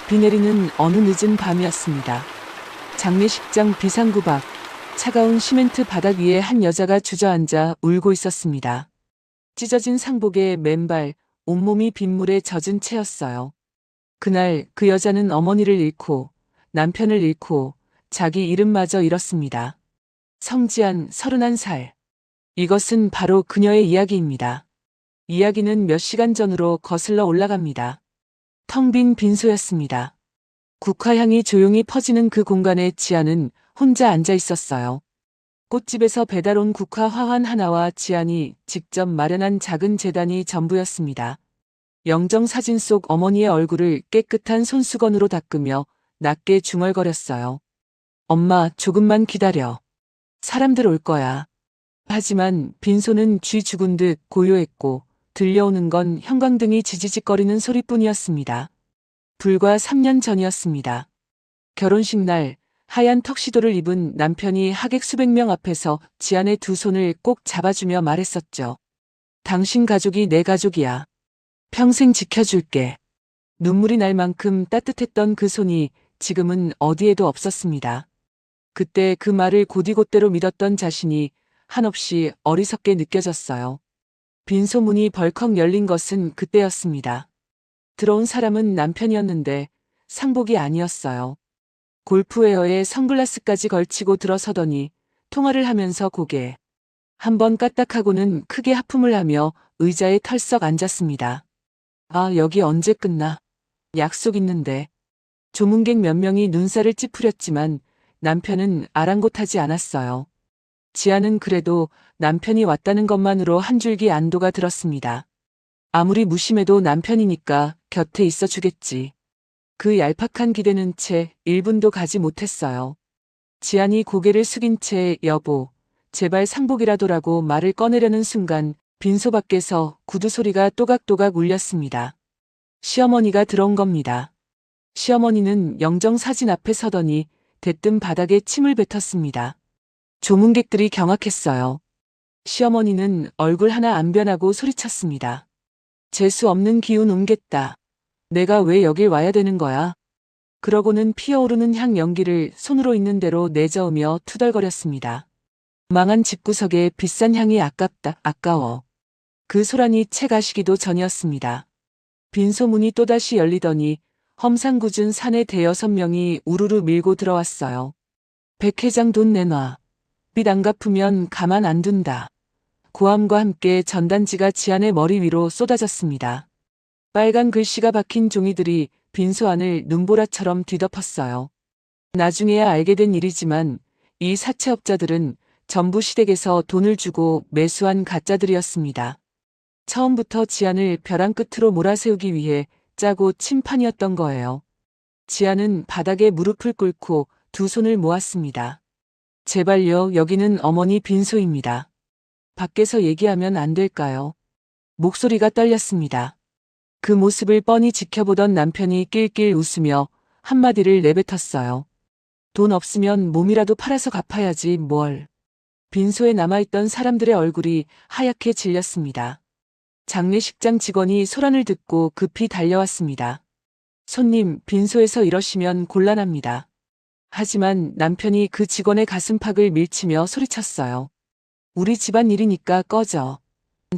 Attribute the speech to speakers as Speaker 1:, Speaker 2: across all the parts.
Speaker 1: 비 내리는 어느 늦은 밤이었습니다. 장례식장 비상구 밖, 차가운 시멘트 바닥 위에 한 여자가 주저앉아 울고 있었습니다. 찢어진 상복에 맨발, 온몸이 빗물에 젖은 채였어요. 그날 그 여자는 어머니를 잃고 남편을 잃고 자기 이름마저 잃었습니다. 성지안 31살. 이것은 바로 그녀의 이야기입니다. 이야기는 몇 시간 전으로 거슬러 올라갑니다. 텅 빈 빈소였습니다. 국화향이 조용히 퍼지는 그 공간에 지안은 혼자 앉아 있었어요. 꽃집에서 배달 온 국화 화환 하나와 지안이 직접 마련한 작은 제단이 전부였습니다. 영정 사진 속 어머니의 얼굴을 깨끗한 손수건으로 닦으며 낮게 중얼거렸어요. 엄마, 조금만 기다려. 사람들 올 거야. 하지만 빈소는 쥐 죽은 듯 고요했고 들려오는 건 형광등이 지지직거리는 소리뿐이었습니다. 불과 3년 전이었습니다. 결혼식 날 하얀 턱시도를 입은 남편이 하객 수백 명 앞에서 지안의 두 손을 꼭 잡아주며 말했었죠. 당신 가족이 내 가족이야. 평생 지켜줄게. 눈물이 날 만큼 따뜻했던 그 손이 지금은 어디에도 없었습니다. 그때 그 말을 곧이곧대로 믿었던 자신이 한없이 어리석게 느껴졌어요. 빈소 문이 벌컥 열린 것은 그때였습니다. 들어온 사람은 남편이었는데 상복이 아니었어요. 골프웨어에 선글라스까지 걸치고 들어서더니 통화를 하면서 고개 한번 까딱하고는 크게 하품을 하며 의자에 털썩 앉았습니다. 아, 여기 언제 끝나? 약속 있는데. 조문객 몇 명이 눈살을 찌푸렸지만 남편은 아랑곳하지 않았어요. 지아는 그래도 남편이 왔다는 것만으로 한 줄기 안도가 들었습니다. 아무리 무심해도 남편이니까 곁에 있어 주겠지. 그 얄팍한 기대는 채 1분도 가지 못했어요. 지안이 고개를 숙인 채 여보, 제발 상복이라도라고 말을 꺼내려는 순간 빈소 밖에서 구두 소리가 또각또각 울렸습니다. 시어머니가 들어온 겁니다. 시어머니는 영정 사진 앞에 서더니 대뜸 바닥에 침을 뱉었습니다. 조문객들이 경악했어요. 시어머니는 얼굴 하나 안 변하고 소리쳤습니다. 재수 없는 기운 옮겠다. 내가 왜 여길 와야 되는 거야? 그러고는 피어오르는 향 연기를 손으로 있는 대로 내저으며 투덜거렸습니다. 망한 집구석에 비싼 향이 아깝다, 아까워. 그 소란이 채 가시기도 전이었습니다. 빈소문이 또다시 열리더니 험상궂은 사내 대여섯 명이 우르르 밀고 들어왔어요. 백 회장 돈 내놔. 빚 안 갚으면 가만 안 둔다. 고함과 함께 전단지가 지안의 머리 위로 쏟아졌습니다. 빨간 글씨가 박힌 종이들이 빈소 안을 눈보라처럼 뒤덮었어요. 나중에야 알게 된 일이지만 이 사채업자들은 전부 시댁에서 돈을 주고 매수한 가짜들이었습니다. 처음부터 지안을 벼랑 끝으로 몰아세우기 위해 짜고 침판이었던 거예요. 지안은 바닥에 무릎을 꿇고 두 손을 모았습니다. 제발요, 여기는 어머니 빈소입니다. 밖에서 얘기하면 안 될까요? 목소리가 떨렸습니다. 그 모습을 뻔히 지켜보던 남편이 낄낄 웃으며 한마디를 내뱉었어요. 돈 없으면 몸이라도 팔아서 갚아야지 뭘. 빈소에 남아있던 사람들의 얼굴이 하얗게 질렸습니다. 장례식장 직원이 소란을 듣고 급히 달려왔습니다. 손님, 빈소에서 이러시면 곤란합니다. 하지만 남편이 그 직원의 가슴팍을 밀치며 소리쳤어요. 우리 집안 일이니까 꺼져.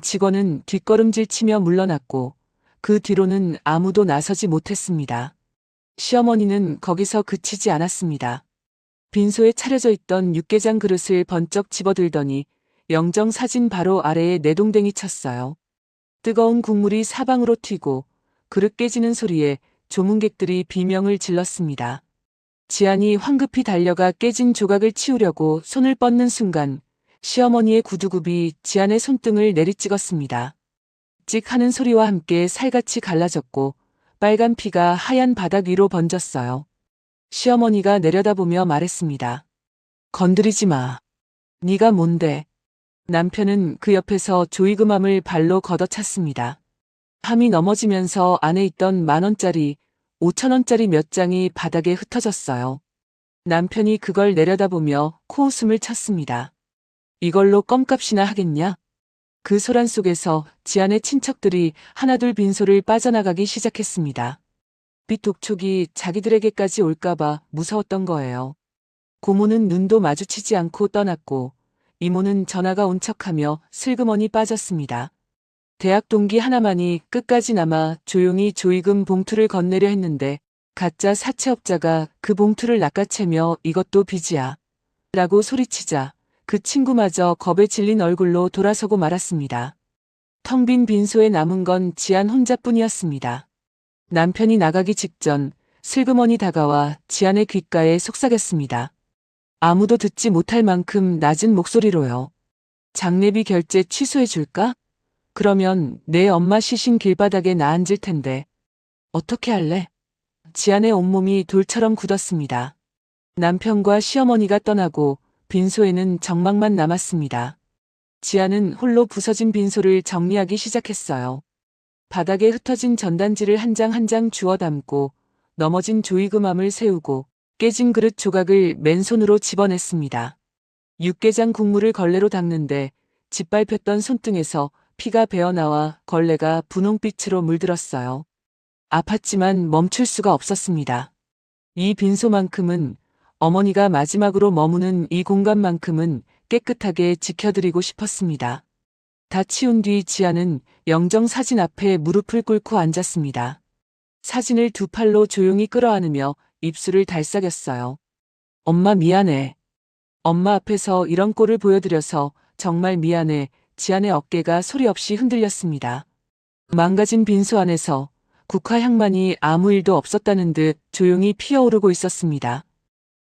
Speaker 1: 직원은 뒷걸음질 치며 물러났고 그 뒤로는 아무도 나서지 못했습니다. 시어머니는 거기서 그치지 않았습니다. 빈소에 차려져 있던 육개장 그릇을 번쩍 집어들더니 영정 사진 바로 아래에 내동댕이 쳤어요. 뜨거운 국물이 사방으로 튀고 그릇 깨지는 소리에 조문객들이 비명을 질렀습니다. 지안이 황급히 달려가 깨진 조각을 치우려고 손을 뻗는 순간 시어머니의 구두굽이 지안의 손등을 내리찍었습니다. 찍 하는 소리와 함께 살같이 갈라졌고 빨간 피가 하얀 바닥 위로 번졌어요. 시어머니가 내려다보며 말했습니다. 건드리지 마. 네가 뭔데? 남편은 그 옆에서 조이금함을 발로 걷어찼습니다. 함이 넘어지면서 안에 있던 10,000원짜리, 5,000원짜리 몇 장이 바닥에 흩어졌어요. 남편이 그걸 내려다보며 코웃음을 쳤습니다. 이걸로 껌값이나 하겠냐? 그 소란 속에서 지안의 친척들이 하나둘 빈소를 빠져나가기 시작했습니다. 빛 독촉이 자기들에게까지 올까봐 무서웠던 거예요. 고모는 눈도 마주치지 않고 떠났고 이모는 전화가 온 척하며 슬그머니 빠졌습니다. 대학 동기 하나만이 끝까지 남아 조용히 조의금 봉투를 건네려 했는데 가짜 사채업자가 그 봉투를 낚아채며 이것도 빚이야 라고 소리치자 그 친구마저 겁에 질린 얼굴로 돌아서고 말았습니다. 텅 빈 빈소에 남은 건 지안 혼자뿐이었습니다. 남편이 나가기 직전 슬그머니 다가와 지안의 귓가에 속삭였습니다. 아무도 듣지 못할 만큼 낮은 목소리로요. 장례비 결제 취소해 줄까? 그러면 내 엄마 시신 길바닥에 나 앉을 텐데. 어떻게 할래? 지안의 온몸이 돌처럼 굳었습니다. 남편과 시어머니가 떠나고 빈소에는 정막만 남았습니다. 지안은 홀로 부서진 빈소를 정리하기 시작했어요. 바닥에 흩어진 전단지를 한 장 한 장 주워 담고 넘어진 조이금함을 세우고 깨진 그릇 조각을 맨손으로 집어냈습니다. 육개장 국물을 걸레로 닦는데 짓밟혔던 손등에서 피가 배어나와 걸레가 분홍빛으로 물들었어요. 아팠지만 멈출 수가 없었습니다. 이 빈소만큼은 어머니가 마지막으로 머무는 이 공간만큼은 깨끗하게 지켜드리고 싶었습니다. 다 치운 뒤 지아는 영정 사진 앞에 무릎을 꿇고 앉았습니다. 사진을 두 팔로 조용히 끌어안으며 입술을 달싹였어요. 엄마 미안해. 엄마 앞에서 이런 꼴을 보여드려서 정말 미안해. 지안의 어깨가 소리 없이 흔들렸습니다. 망가진 빈소 안에서 국화향만이 아무 일도 없었다는 듯 조용히 피어오르고 있었습니다.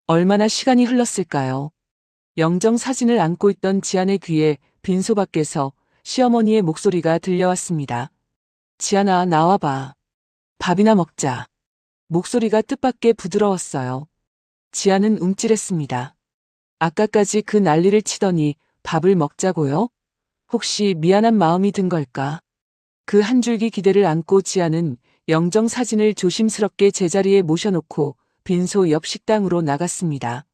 Speaker 1: 얼마나 시간이 흘렀을까요? 영정 사진을 안고 있던 지안의 귀에 빈소 밖에서 시어머니의 목소리가 들려왔습니다. 지안아, 나와봐. 밥이나 먹자. 목소리가 뜻밖의 부드러웠어요. 지안은 움찔했습니다. 아까까지 그 난리를 치더니 밥을 먹자고요? 혹시 미안한 마음이 든 걸까? 그 한 줄기 기대를 안고 지아는 영정 사진을 조심스럽게 제자리에 모셔놓고 빈소 옆 식당으로 나갔습니다.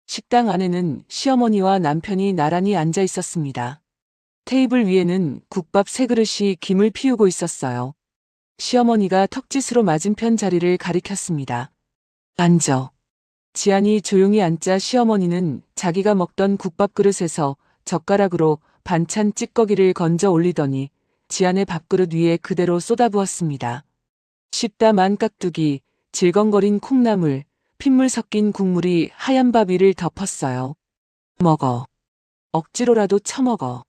Speaker 1: 식당 안에는 시어머니와 남편이 나란히 앉아 있었습니다. 테이블 위에는 국밥 세 그릇이 김을 피우고 있었어요. 시어머니가 턱짓으로 맞은편 자리를 가리켰습니다. 앉아. 지안이 조용히 앉자 시어머니는 자기가 먹던 국밥 그릇에서 젓가락으로 반찬 찌꺼기를 건져 올리더니 지안의 밥그릇 위에 그대로 쏟아부었습니다. 씹다만 깍두기, 질겅거린 콩나물, 핏물 섞인 국물이 하얀 밥 위를 덮었어요. 먹어. 억지로라도 처먹어.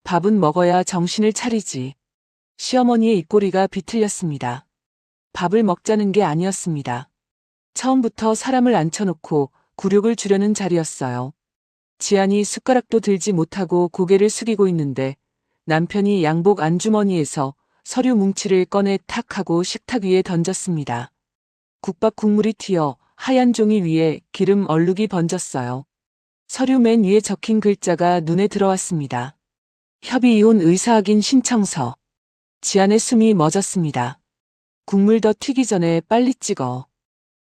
Speaker 1: 밥은 먹어야 정신을 차리지. 시어머니의 입꼬리가 비틀렸습니다. 밥을 먹자는 게 아니었습니다. 처음부터 사람을 앉혀놓고 굴욕을 주려는 자리였어요. 지안이 숟가락도 들지 못하고 고개를 숙이고 있는데 남편이 양복 안주머니에서 서류 뭉치를 꺼내 탁 하고 식탁 위에 던졌습니다. 국밥 국물이 튀어 하얀 종이 위에 기름 얼룩이 번졌어요. 서류 맨 위에 적힌 글자가 눈에 들어왔습니다. 협의 이혼 의사 확인 신청서. 지안의 숨이 멎었습니다. 국물 더 튀기 전에 빨리 찍어.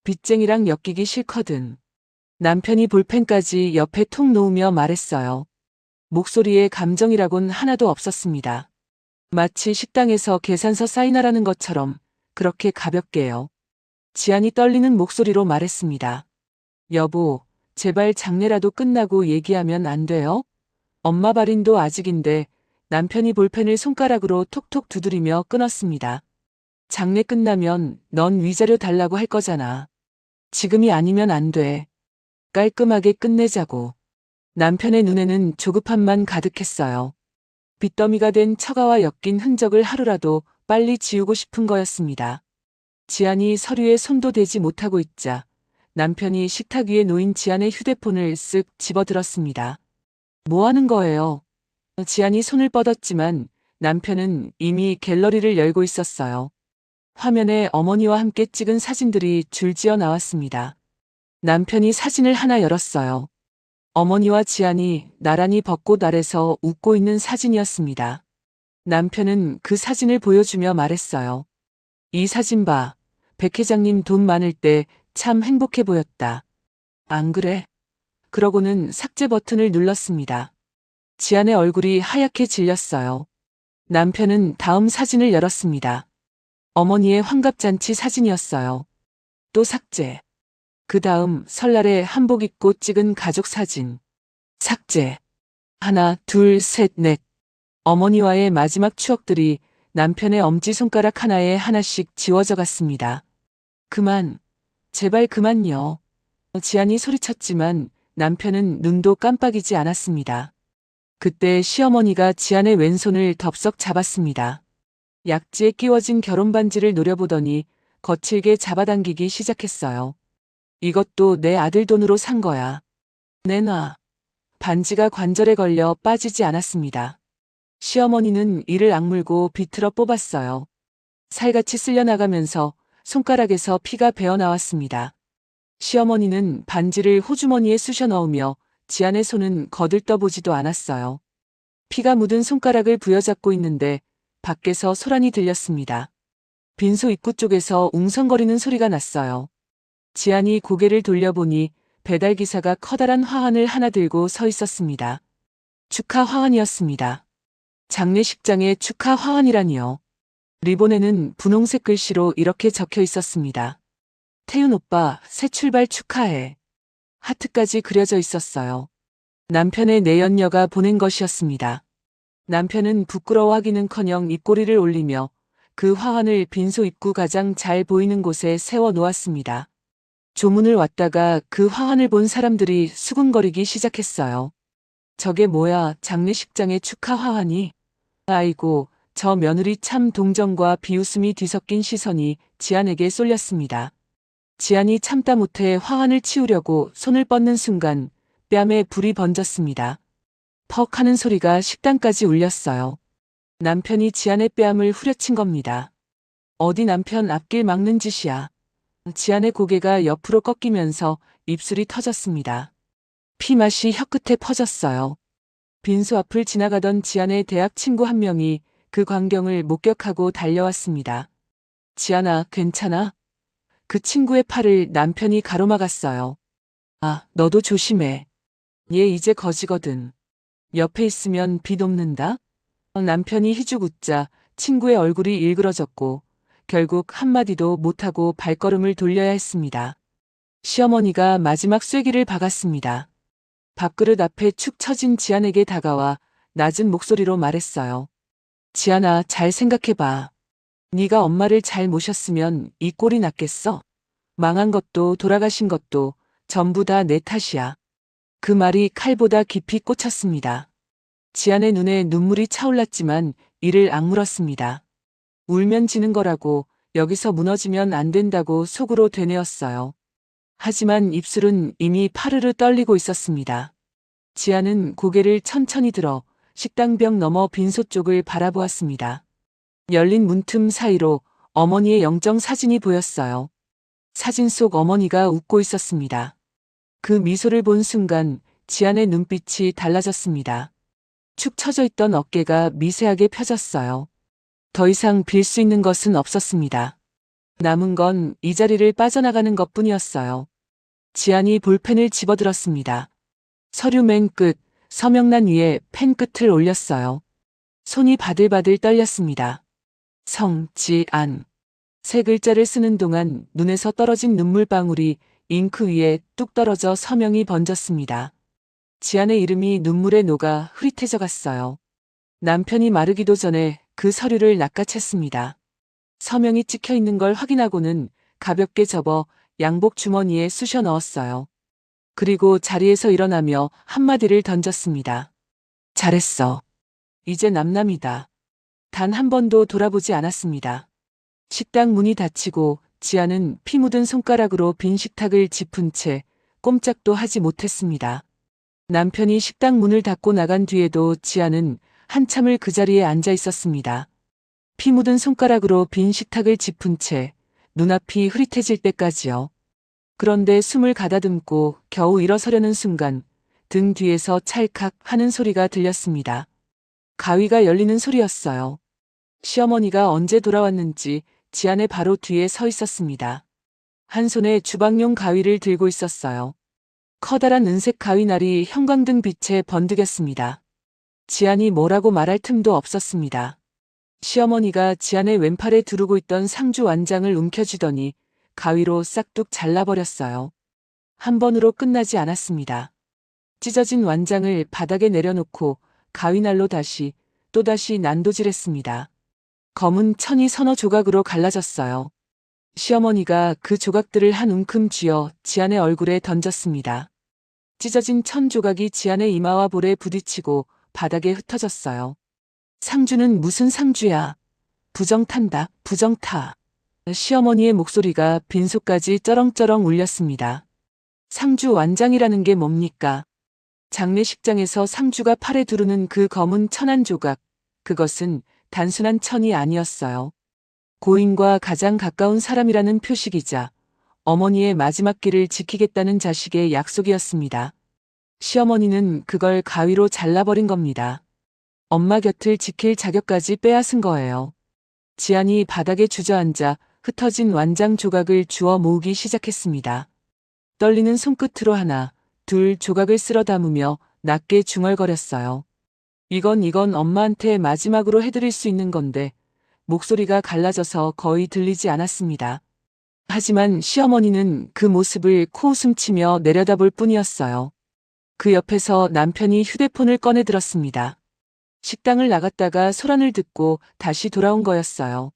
Speaker 1: 빚쟁이랑 엮이기 싫거든. 남편이 볼펜까지 옆에 툭 놓으며 말했어요. 목소리에 감정이라곤 하나도 없었습니다. 마치 식당에서 계산서 사인하라는 것처럼 그렇게 가볍게요. 지안이 떨리는 목소리로 말했습니다. 여보, 제발 장례라도 끝나고 얘기하면 안 돼요? 엄마 발인도 아직인데. 남편이 볼펜을 손가락으로 톡톡 두드리며 끊었습니다. 장례 끝나면 넌 위자료 달라고 할 거잖아. 지금이 아니면 안 돼. 깔끔하게 끝내자고. 남편의 눈에는 조급함만 가득했어요. 빚더미가 된 처가와 엮인 흔적을 하루라도 빨리 지우고 싶은 거였습니다. 지안이 서류에 손도 대지 못하고 있자 남편이 식탁 위에 놓인 지안의 휴대폰을 쓱 집어들었습니다. 뭐 하는 거예요? 지안이 손을 뻗었지만 남편은 이미 갤러리를 열고 있었어요. 화면에 어머니와 함께 찍은 사진들이 줄지어 나왔습니다. 남편이 사진을 하나 열었어요. 어머니와 지안이 나란히 벚꽃 아래서 웃고 있는 사진이었습니다. 남편은 그 사진을 보여주며 말했어요. 이 사진 봐. 백 회장님 돈 많을 때 참 행복해 보였다. 안 그래? 그러고는 삭제 버튼을 눌렀습니다. 지안의 얼굴이 하얗게 질렸어요. 남편은 다음 사진을 열었습니다. 어머니의 환갑잔치 사진이었어요. 또 삭제. 그 다음 설날에 한복 입고 찍은 가족 사진. 삭제. 하나, 둘, 셋, 넷. 어머니와의 마지막 추억들이 남편의 엄지손가락 하나에 하나씩 지워져 갔습니다. 그만. 제발 그만요. 지안이 소리쳤지만 남편은 눈도 깜빡이지 않았습니다. 그때 시어머니가 지안의 왼손을 덥석 잡았습니다. 약지에 끼워진 결혼반지를 노려보더니 거칠게 잡아당기기 시작했어요. 이것도 내 아들 돈으로 산 거야. 내놔. 반지가 관절에 걸려 빠지지 않았습니다. 시어머니는 이를 악물고 비틀어 뽑았어요. 살같이 쓸려나가면서 손가락에서 피가 배어나왔습니다. 시어머니는 반지를 호주머니에 쑤셔 넣으며 지안의 손은 거들떠보지도 않았어요. 피가 묻은 손가락을 부여잡고 있는데 밖에서 소란이 들렸습니다. 빈소 입구 쪽에서 웅성거리는 소리가 났어요. 지안이 고개를 돌려보니 배달기사가 커다란 화환을 하나 들고 서 있었습니다. 축하 화환이었습니다. 장례식장에 축하 화환이라니요. 리본에는 분홍색 글씨로 이렇게 적혀 있었습니다. 태윤 오빠, 새 출발 축하해. 하트까지 그려져 있었어요. 남편의 내연녀가 보낸 것이었습니다. 남편은 부끄러워하기는커녕 입꼬리를 올리며 그 화환을 빈소 입구 가장 잘 보이는 곳에 세워 놓았습니다. 조문을 왔다가 그 화환을 본 사람들이 수군거리기 시작했어요. 저게 뭐야, 장례식장에 축하 화환이? 아이고, 저 며느리 참. 동정과 비웃음이 뒤섞인 시선이 지안에게 쏠렸습니다. 지안이 참다 못해 화환을 치우려고 손을 뻗는 순간 뺨에 불이 번졌습니다. 퍽 하는 소리가 식당까지 울렸어요. 남편이 지안의 뺨을 후려친 겁니다. 어디 남편 앞길 막는 짓이야. 지안의 고개가 옆으로 꺾이면서 입술이 터졌습니다. 피맛이 혀끝에 퍼졌어요. 빈소 앞을 지나가던 지안의 대학 친구 한 명이 그 광경을 목격하고 달려왔습니다. 지안아, 괜찮아? 그 친구의 팔을 남편이 가로막았어요. 아, 너도 조심해. 얘 이제 거지거든. 옆에 있으면 비 돕는다? 남편이 희죽 웃자 친구의 얼굴이 일그러졌고 결국 한마디도 못하고 발걸음을 돌려야 했습니다. 시어머니가 마지막 쐐기를 박았습니다. 밥그릇 앞에 축 처진 지안에게 다가와 낮은 목소리로 말했어요. 지안아, 잘 생각해봐. 네가 엄마를 잘 모셨으면 이 꼴이 났겠어? 망한 것도 돌아가신 것도 전부 다 내 탓이야. 그 말이 칼보다 깊이 꽂혔습니다. 지안의 눈에 눈물이 차올랐지만 이를 악물었습니다. 울면 지는 거라고, 여기서 무너지면 안 된다고 속으로 되뇌었어요. 하지만 입술은 이미 파르르 떨리고 있었습니다. 지안은 고개를 천천히 들어 식당벽 너머 빈소 쪽을 바라보았습니다. 열린 문틈 사이로 어머니의 영정 사진이 보였어요. 사진 속 어머니가 웃고 있었습니다. 그 미소를 본 순간 지안의 눈빛이 달라졌습니다. 축 처져 있던 어깨가 미세하게 펴졌어요. 더 이상 빌 수 있는 것은 없었습니다. 남은 건 이 자리를 빠져나가는 것뿐이었어요. 지안이 볼펜을 집어들었습니다. 서류 맨 끝, 서명란 위에 펜 끝을 올렸어요. 손이 바들바들 떨렸습니다. 성지안. 세 글자를 쓰는 동안 눈에서 떨어진 눈물방울이 잉크 위에 뚝 떨어져 서명이 번졌습니다. 지안의 이름이 눈물에 녹아 흐릿해져 갔어요. 남편이 마르기도 전에 그 서류를 낚아챘습니다. 서명이 찍혀 있는 걸 확인하고는 가볍게 접어 양복 주머니에 쑤셔 넣었어요. 그리고 자리에서 일어나며 한마디를 던졌습니다. 잘했어. 이제 남남이다. 단 한 번도 돌아보지 않았습니다. 식당 문이 닫히고 지안은 피 묻은 손가락으로 빈 식탁을 짚은 채 꼼짝도 하지 못했습니다. 남편이 식당 문을 닫고 나간 뒤에도 지안은 한참을 그 자리에 앉아 있었습니다. 피 묻은 손가락으로 빈 식탁을 짚은 채 눈앞이 흐릿해질 때까지요. 그런데 숨을 가다듬고 겨우 일어서려는 순간 등 뒤에서 찰칵 하는 소리가 들렸습니다. 가위가 열리는 소리였어요. 시어머니가 언제 돌아왔는지 지안의 바로 뒤에 서 있었습니다. 한 손에 주방용 가위를 들고 있었어요. 커다란 은색 가위날이 형광등 빛에 번득였습니다. 지안이 뭐라고 말할 틈도 없었습니다. 시어머니가 지안의 왼팔에 두르고 있던 상주 완장을 움켜쥐더니 가위로 싹둑 잘라버렸어요. 한 번으로 끝나지 않았습니다. 찢어진 완장을 바닥에 내려놓고 가위날로 또다시 난도질했습니다. 검은 천이 서너 조각으로 갈라졌어요. 시어머니가 그 조각들을 한 움큼 쥐어 지안의 얼굴에 던졌습니다. 찢어진 천 조각이 지안의 이마와 볼에 부딪히고 바닥에 흩어졌어요. 상주는 무슨 상주야. 부정탄다, 부정타. 시어머니의 목소리가 빈속까지 쩌렁쩌렁 울렸습니다. 상주 완장이라는 게 뭡니까? 장례식장에서 상주가 팔에 두르는 그 검은 천 한 조각, 그것은 단순한 천이 아니었어요. 고인과 가장 가까운 사람이라는 표식이자 어머니의 마지막 길을 지키겠다는 자식의 약속이었습니다. 시어머니는 그걸 가위로 잘라버린 겁니다. 엄마 곁을 지킬 자격까지 빼앗은 거예요. 지안이 바닥에 주저앉아 흩어진 완장 조각을 주워 모으기 시작했습니다. 떨리는 손끝으로 하나, 둘 조각을 쓸어 담으며 낮게 중얼거렸어요. 이건 엄마한테 마지막으로 해드릴 수 있는 건데, 목소리가 갈라져서 거의 들리지 않았습니다. 하지만 시어머니는 그 모습을 코웃음치며 내려다볼 뿐이었어요. 그 옆에서 남편이 휴대폰을 꺼내 들었습니다. 식당을 나갔다가 소란을 듣고 다시 돌아온 거였어요.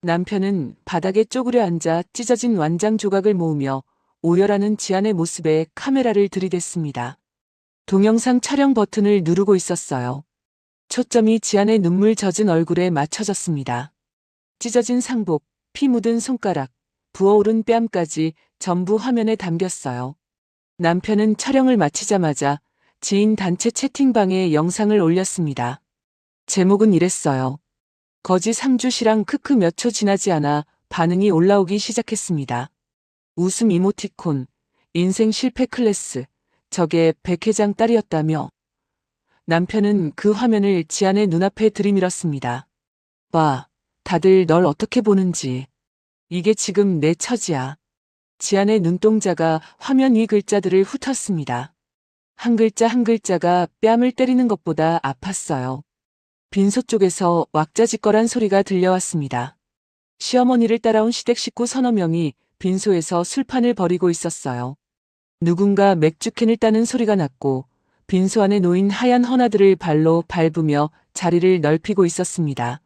Speaker 1: 남편은 바닥에 쪼그려 앉아 찢어진 완장 조각을 모으며 오열하는 지안의 모습에 카메라를 들이댔습니다. 동영상 촬영 버튼을 누르고 있었어요. 초점이 지안의 눈물 젖은 얼굴에 맞춰졌습니다. 찢어진 상복, 피 묻은 손가락, 부어오른 뺨까지 전부 화면에 담겼어요. 남편은 촬영을 마치자마자 지인 단체 채팅방에 영상을 올렸습니다. 제목은 이랬어요. 거지 상주 씨랑 크크 몇 초 지나지 않아 반응이 올라오기 시작했습니다. 웃음 이모티콘, 인생 실패 클래스, 저게 백 회장 딸이었다며. 남편은 그 화면을 지안의 눈앞에 들이밀었습니다. 봐, 다들 널 어떻게 보는지. 이게 지금 내 처지야. 지안의 눈동자가 화면 위 글자들을 훑었습니다. 한 글자 한 글자가 뺨을 때리는 것보다 아팠어요. 빈소 쪽에서 왁자지껄한 소리가 들려왔습니다. 시어머니를 따라온 시댁 식구 서너 명이 빈소에서 술판을 벌이고 있었어요. 누군가 맥주캔을 따는 소리가 났고 빈소 안에 놓인 하얀 헌화들을 발로 밟으며 자리를 넓히고 있었습니다.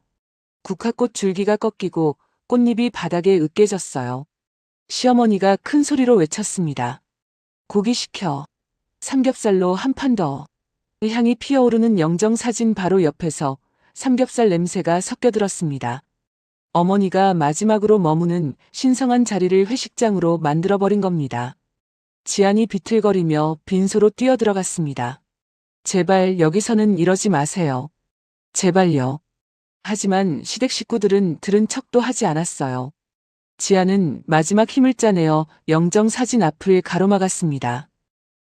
Speaker 1: 국화꽃 줄기가 꺾이고 꽃잎이 바닥에 으깨졌어요. 시어머니가 큰 소리로 외쳤습니다. 고기 시켜. 삼겹살로 한 판 더. 향이 피어오르는 영정사진 바로 옆에서 삼겹살 냄새가 섞여들었습니다. 어머니가 마지막으로 머무는 신성한 자리를 회식장으로 만들어버린 겁니다. 지안이 비틀거리며 빈소로 뛰어들어갔습니다. 제발 여기서는 이러지 마세요. 제발요. 하지만 시댁 식구들은 들은 척도 하지 않았어요. 지안은 마지막 힘을 짜내어 영정사진 앞을 가로막았습니다.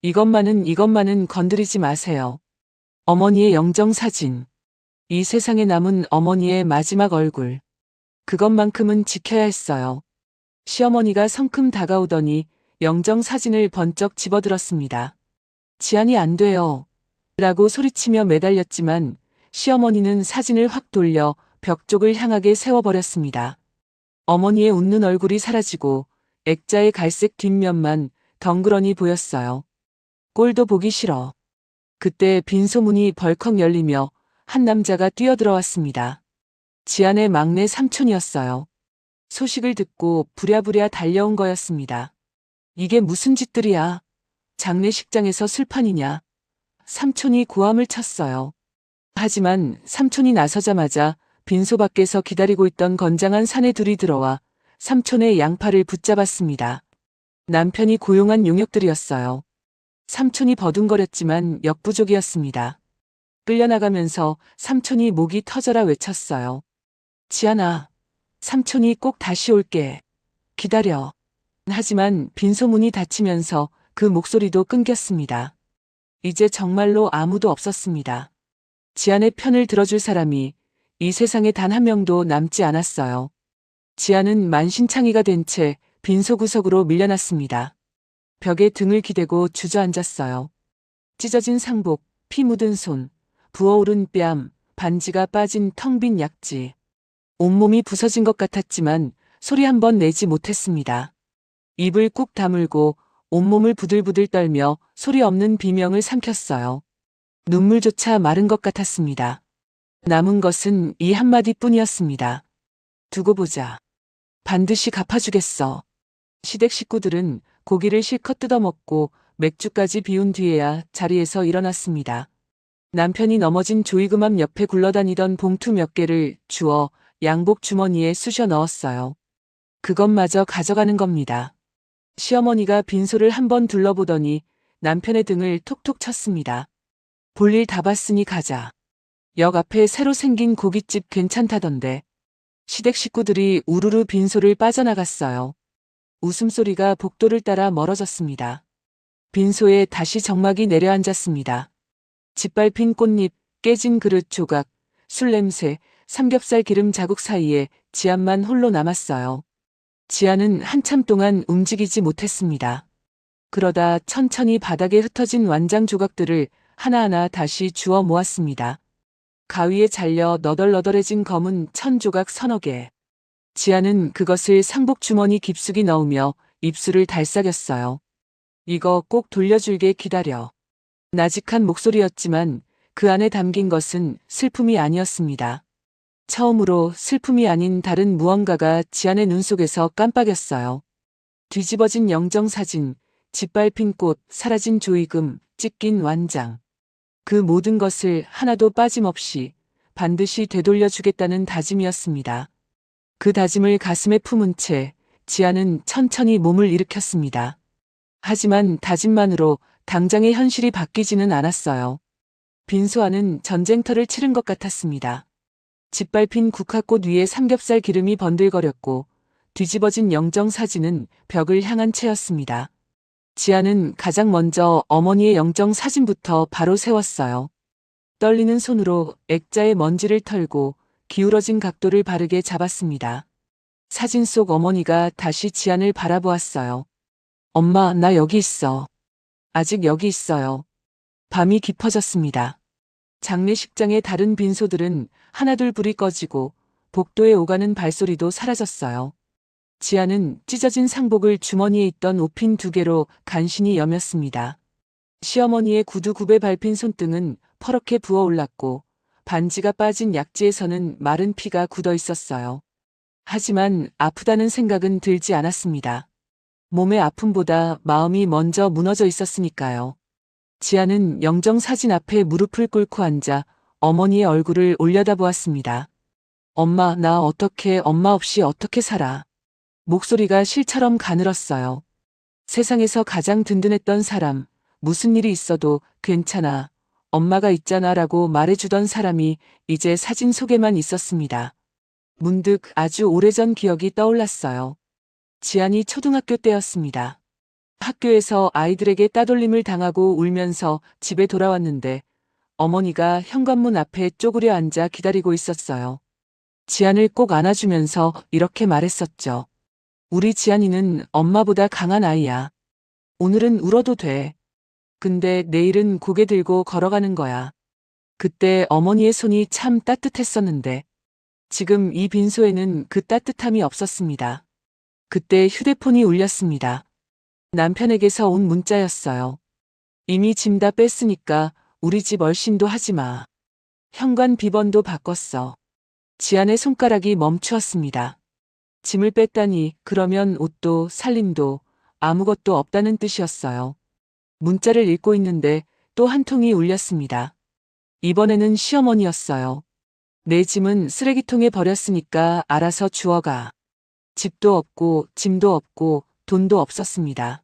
Speaker 1: 이것만은 건드리지 마세요. 어머니의 영정사진. 이 세상에 남은 어머니의 마지막 얼굴. 그것만큼은 지켜야 했어요. 시어머니가 성큼 다가오더니 영정사진을 번쩍 집어들었습니다. 지안이 안 돼요. 라고 소리치며 매달렸지만 시어머니는 사진을 확 돌려 벽 쪽을 향하게 세워버렸습니다. 어머니의 웃는 얼굴이 사라지고 액자의 갈색 뒷면만 덩그러니 보였어요. 꼴도 보기 싫어. 그때 빈소문이 벌컥 열리며 한 남자가 뛰어들어왔습니다. 지안의 막내 삼촌이었어요. 소식을 듣고 부랴부랴 달려온 거였습니다. 이게 무슨 짓들이야. 장례식장에서 술판이냐. 삼촌이 고함을 쳤어요. 하지만 삼촌이 나서자마자 빈소 밖에서 기다리고 있던 건장한 사내 둘이 들어와 삼촌의 양팔을 붙잡았습니다. 남편이 고용한 용역들이었어요. 삼촌이 버둥거렸지만 역부족이었습니다. 끌려나가면서 삼촌이 목이 터져라 외쳤어요. 지안아, 삼촌이 꼭 다시 올게. 기다려. 하지만 빈소문이 닫히면서 그 목소리도 끊겼습니다. 이제 정말로 아무도 없었습니다. 지안의 편을 들어줄 사람이 이 세상에 단 한 명도 남지 않았어요. 지안은 만신창이가 된 채 빈소 구석으로 밀려났습니다. 벽에 등을 기대고 주저앉았어요. 찢어진 상복, 피 묻은 손, 부어오른 뺨, 반지가 빠진 텅 빈 약지. 온몸이 부서진 것 같았지만 소리 한 번 내지 못했습니다. 입을 꾹 다물고 온몸을 부들부들 떨며 소리 없는 비명을 삼켰어요. 눈물조차 마른 것 같았습니다. 남은 것은 이 한마디뿐이었습니다. 두고 보자. 반드시 갚아주겠어. 시댁 식구들은 고기를 실컷 뜯어먹고 맥주까지 비운 뒤에야 자리에서 일어났습니다. 남편이 넘어진 조이금 앞 옆에 굴러다니던 봉투 몇 개를 주워 양복 주머니에 쑤셔 넣었어요. 그것마저 가져가는 겁니다. 시어머니가 빈소를 한번 둘러보더니 남편의 등을 톡톡 쳤습니다. 볼일 다 봤으니 가자. 역 앞에 새로 생긴 고깃집 괜찮다던데. 시댁 식구들이 우르르 빈소를 빠져나갔어요. 웃음소리가 복도를 따라 멀어졌습니다. 빈소에 다시 정막이 내려앉았습니다. 짓밟힌 꽃잎, 깨진 그릇 조각, 술 냄새, 삼겹살 기름 자국 사이에 지안만 홀로 남았어요. 지안은 한참 동안 움직이지 못했습니다. 그러다 천천히 바닥에 흩어진 완장 조각들을 하나하나 다시 주워 모았습니다. 가위에 잘려 너덜너덜해진 검은 천 조각 서너 개. 지안은 그것을 상복 주머니 깊숙이 넣으며 입술을 달싹였어요. 이거 꼭 돌려줄게 기다려. 나직한 목소리였지만 그 안에 담긴 것은 슬픔이 아니었습니다. 처음으로 슬픔이 아닌 다른 무언가가 지안의 눈 속에서 깜빡였어요. 뒤집어진 영정사진, 짓밟힌 꽃, 사라진 조이금, 찢긴 완장. 그 모든 것을 하나도 빠짐없이 반드시 되돌려주겠다는 다짐이었습니다. 그 다짐을 가슴에 품은 채 지안은 천천히 몸을 일으켰습니다. 하지만 다짐만으로 당장의 현실이 바뀌지는 않았어요. 빈소 안은 전쟁터를 치른 것 같았습니다. 짓밟힌 국화꽃 위에 삼겹살 기름이 번들거렸고 뒤집어진 영정사진은 벽을 향한 채였습니다. 지안은 가장 먼저 어머니의 영정사진부터 바로 세웠어요. 떨리는 손으로 액자의 먼지를 털고 기울어진 각도를 바르게 잡았습니다. 사진 속 어머니가 다시 지안을 바라보았어요. 엄마, 나 여기 있어. 아직 여기 있어요. 밤이 깊어졌습니다. 장례식장의 다른 빈소들은 하나둘 불이 꺼지고 복도에 오가는 발소리도 사라졌어요. 지안은 찢어진 상복을 주머니에 있던 옷핀 2개로 간신히 여몄습니다. 시어머니의 구두 굽에 밟힌 손등은 퍼렇게 부어올랐고 반지가 빠진 약지에서는 마른 피가 굳어 있었어요. 하지만 아프다는 생각은 들지 않았습니다. 몸의 아픔보다 마음이 먼저 무너져 있었으니까요. 지안은 영정사진 앞에 무릎을 꿇고 앉아 어머니의 얼굴을 올려다보았습니다. 엄마, 나 엄마 없이 어떻게 살아? 목소리가 실처럼 가늘었어요. 세상에서 가장 든든했던 사람, 무슨 일이 있어도 괜찮아, 엄마가 있잖아 라고 말해주던 사람이 이제 사진 속에만 있었습니다. 문득 아주 오래전 기억이 떠올랐어요. 지안이 초등학교 때였습니다. 학교에서 아이들에게 따돌림을 당하고 울면서 집에 돌아왔는데 어머니가 현관문 앞에 쪼그려 앉아 기다리고 있었어요. 지안을 꼭 안아주면서 이렇게 말했었죠. 우리 지안이는 엄마보다 강한 아이야. 오늘은 울어도 돼. 근데 내일은 고개 들고 걸어가는 거야. 그때 어머니의 손이 참 따뜻했었는데 지금 이 빈소에는 그 따뜻함이 없었습니다. 그때 휴대폰이 울렸습니다. 남편에게서 온 문자였어요. 이미 짐 다 뺐으니까 우리 집 얼씬도 하지 마. 현관 비번도 바꿨어. 지안의 손가락이 멈추었습니다. 짐을 뺐다니 그러면 옷도 살림도 아무것도 없다는 뜻이었어요. 문자를 읽고 있는데 또 한 통이 울렸습니다. 이번에는 시어머니였어요. 내 짐은 쓰레기통에 버렸으니까 알아서 주워가. 집도 없고 짐도 없고 돈도 없었습니다.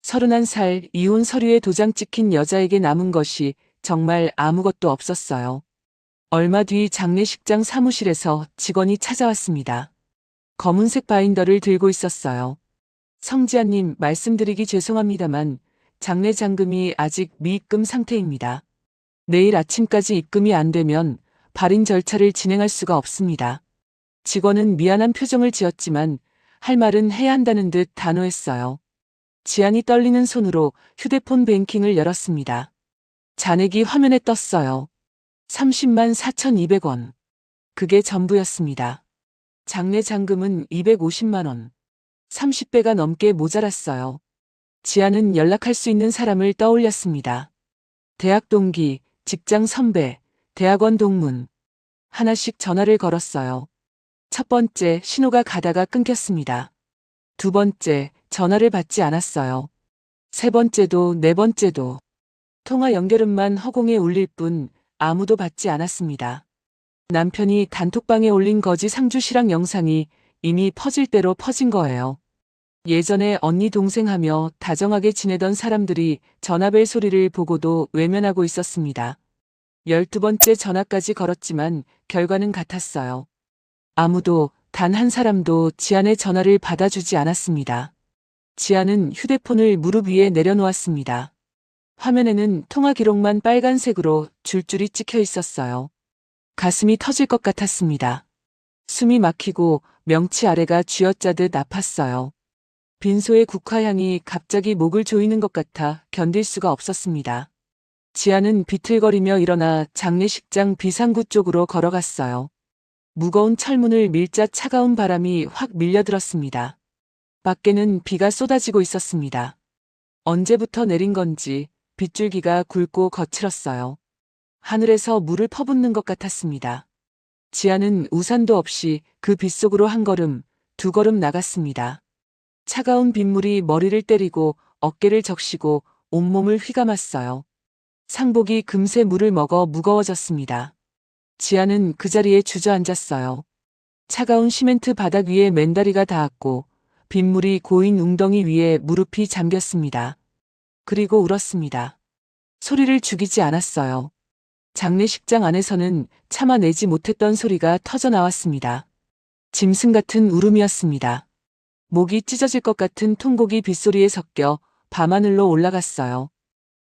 Speaker 1: 31살 이혼 서류에 도장 찍힌 여자에게 남은 것이 정말 아무것도 없었어요. 얼마 뒤 장례식장 사무실에서 직원이 찾아왔습니다. 검은색 바인더를 들고 있었어요. 성지아님, 말씀드리기 죄송합니다만 장례 잔금이 아직 미입금 상태입니다. 내일 아침까지 입금이 안 되면 발인 절차를 진행할 수가 없습니다. 직원은 미안한 표정을 지었지만 할 말은 해야 한다는 듯 단호했어요. 지안이 떨리는 손으로 휴대폰 뱅킹을 열었습니다. 잔액이 화면에 떴어요. 30만 4,200원. 그게 전부였습니다. 장례 잔금은 250만 원. 30배가 넘게 모자랐어요. 지아는 연락할 수 있는 사람을 떠올렸습니다. 대학 동기, 직장 선배, 대학원 동문. 하나씩 전화를 걸었어요. 첫 번째, 신호가 가다가 끊겼습니다. 두 번째, 전화를 받지 않았어요. 세 번째도 네 번째도. 통화 연결음만 허공에 울릴 뿐 아무도 받지 않았습니다. 남편이 단톡방에 올린 거지 상주 실황 영상이 이미 퍼질 대로 퍼진 거예요. 예전에 언니 동생 하며 다정하게 지내던 사람들이 전화벨 소리를 보고도 외면하고 있었습니다. 12번째 전화까지 걸었지만 결과는 같았어요. 아무도, 단 한 사람도 지안의 전화를 받아주지 않았습니다. 지안은 휴대폰을 무릎 위에 내려놓았습니다. 화면에는 통화 기록만 빨간색으로 줄줄이 찍혀 있었어요. 가슴이 터질 것 같았습니다. 숨이 막히고 명치 아래가 쥐어짜듯 아팠어요. 빈소의 국화향이 갑자기 목을 조이는 것 같아 견딜 수가 없었습니다. 지아는 비틀거리며 일어나 장례식장 비상구 쪽으로 걸어갔어요. 무거운 철문을 밀자 차가운 바람이 확 밀려들었습니다. 밖에는 비가 쏟아지고 있었습니다. 언제부터 내린 건지 빗줄기가 굵고 거칠었어요. 하늘에서 물을 퍼붓는 것 같았습니다. 지아는 우산도 없이 그 빗속으로 한 걸음, 두 걸음 나갔습니다. 차가운 빗물이 머리를 때리고 어깨를 적시고 온몸을 휘감았어요. 상복이 금세 물을 먹어 무거워졌습니다. 지아는 그 자리에 주저앉았어요. 차가운 시멘트 바닥 위에 맨다리가 닿았고 빗물이 고인 웅덩이 위에 무릎이 잠겼습니다. 그리고 울었습니다. 소리를 죽이지 않았어요. 장례식장 안에서는 참아내지 못했던 소리가 터져 나왔습니다. 짐승 같은 울음이었습니다. 목이 찢어질 것 같은 통곡이 빗소리에 섞여 밤하늘로 올라갔어요.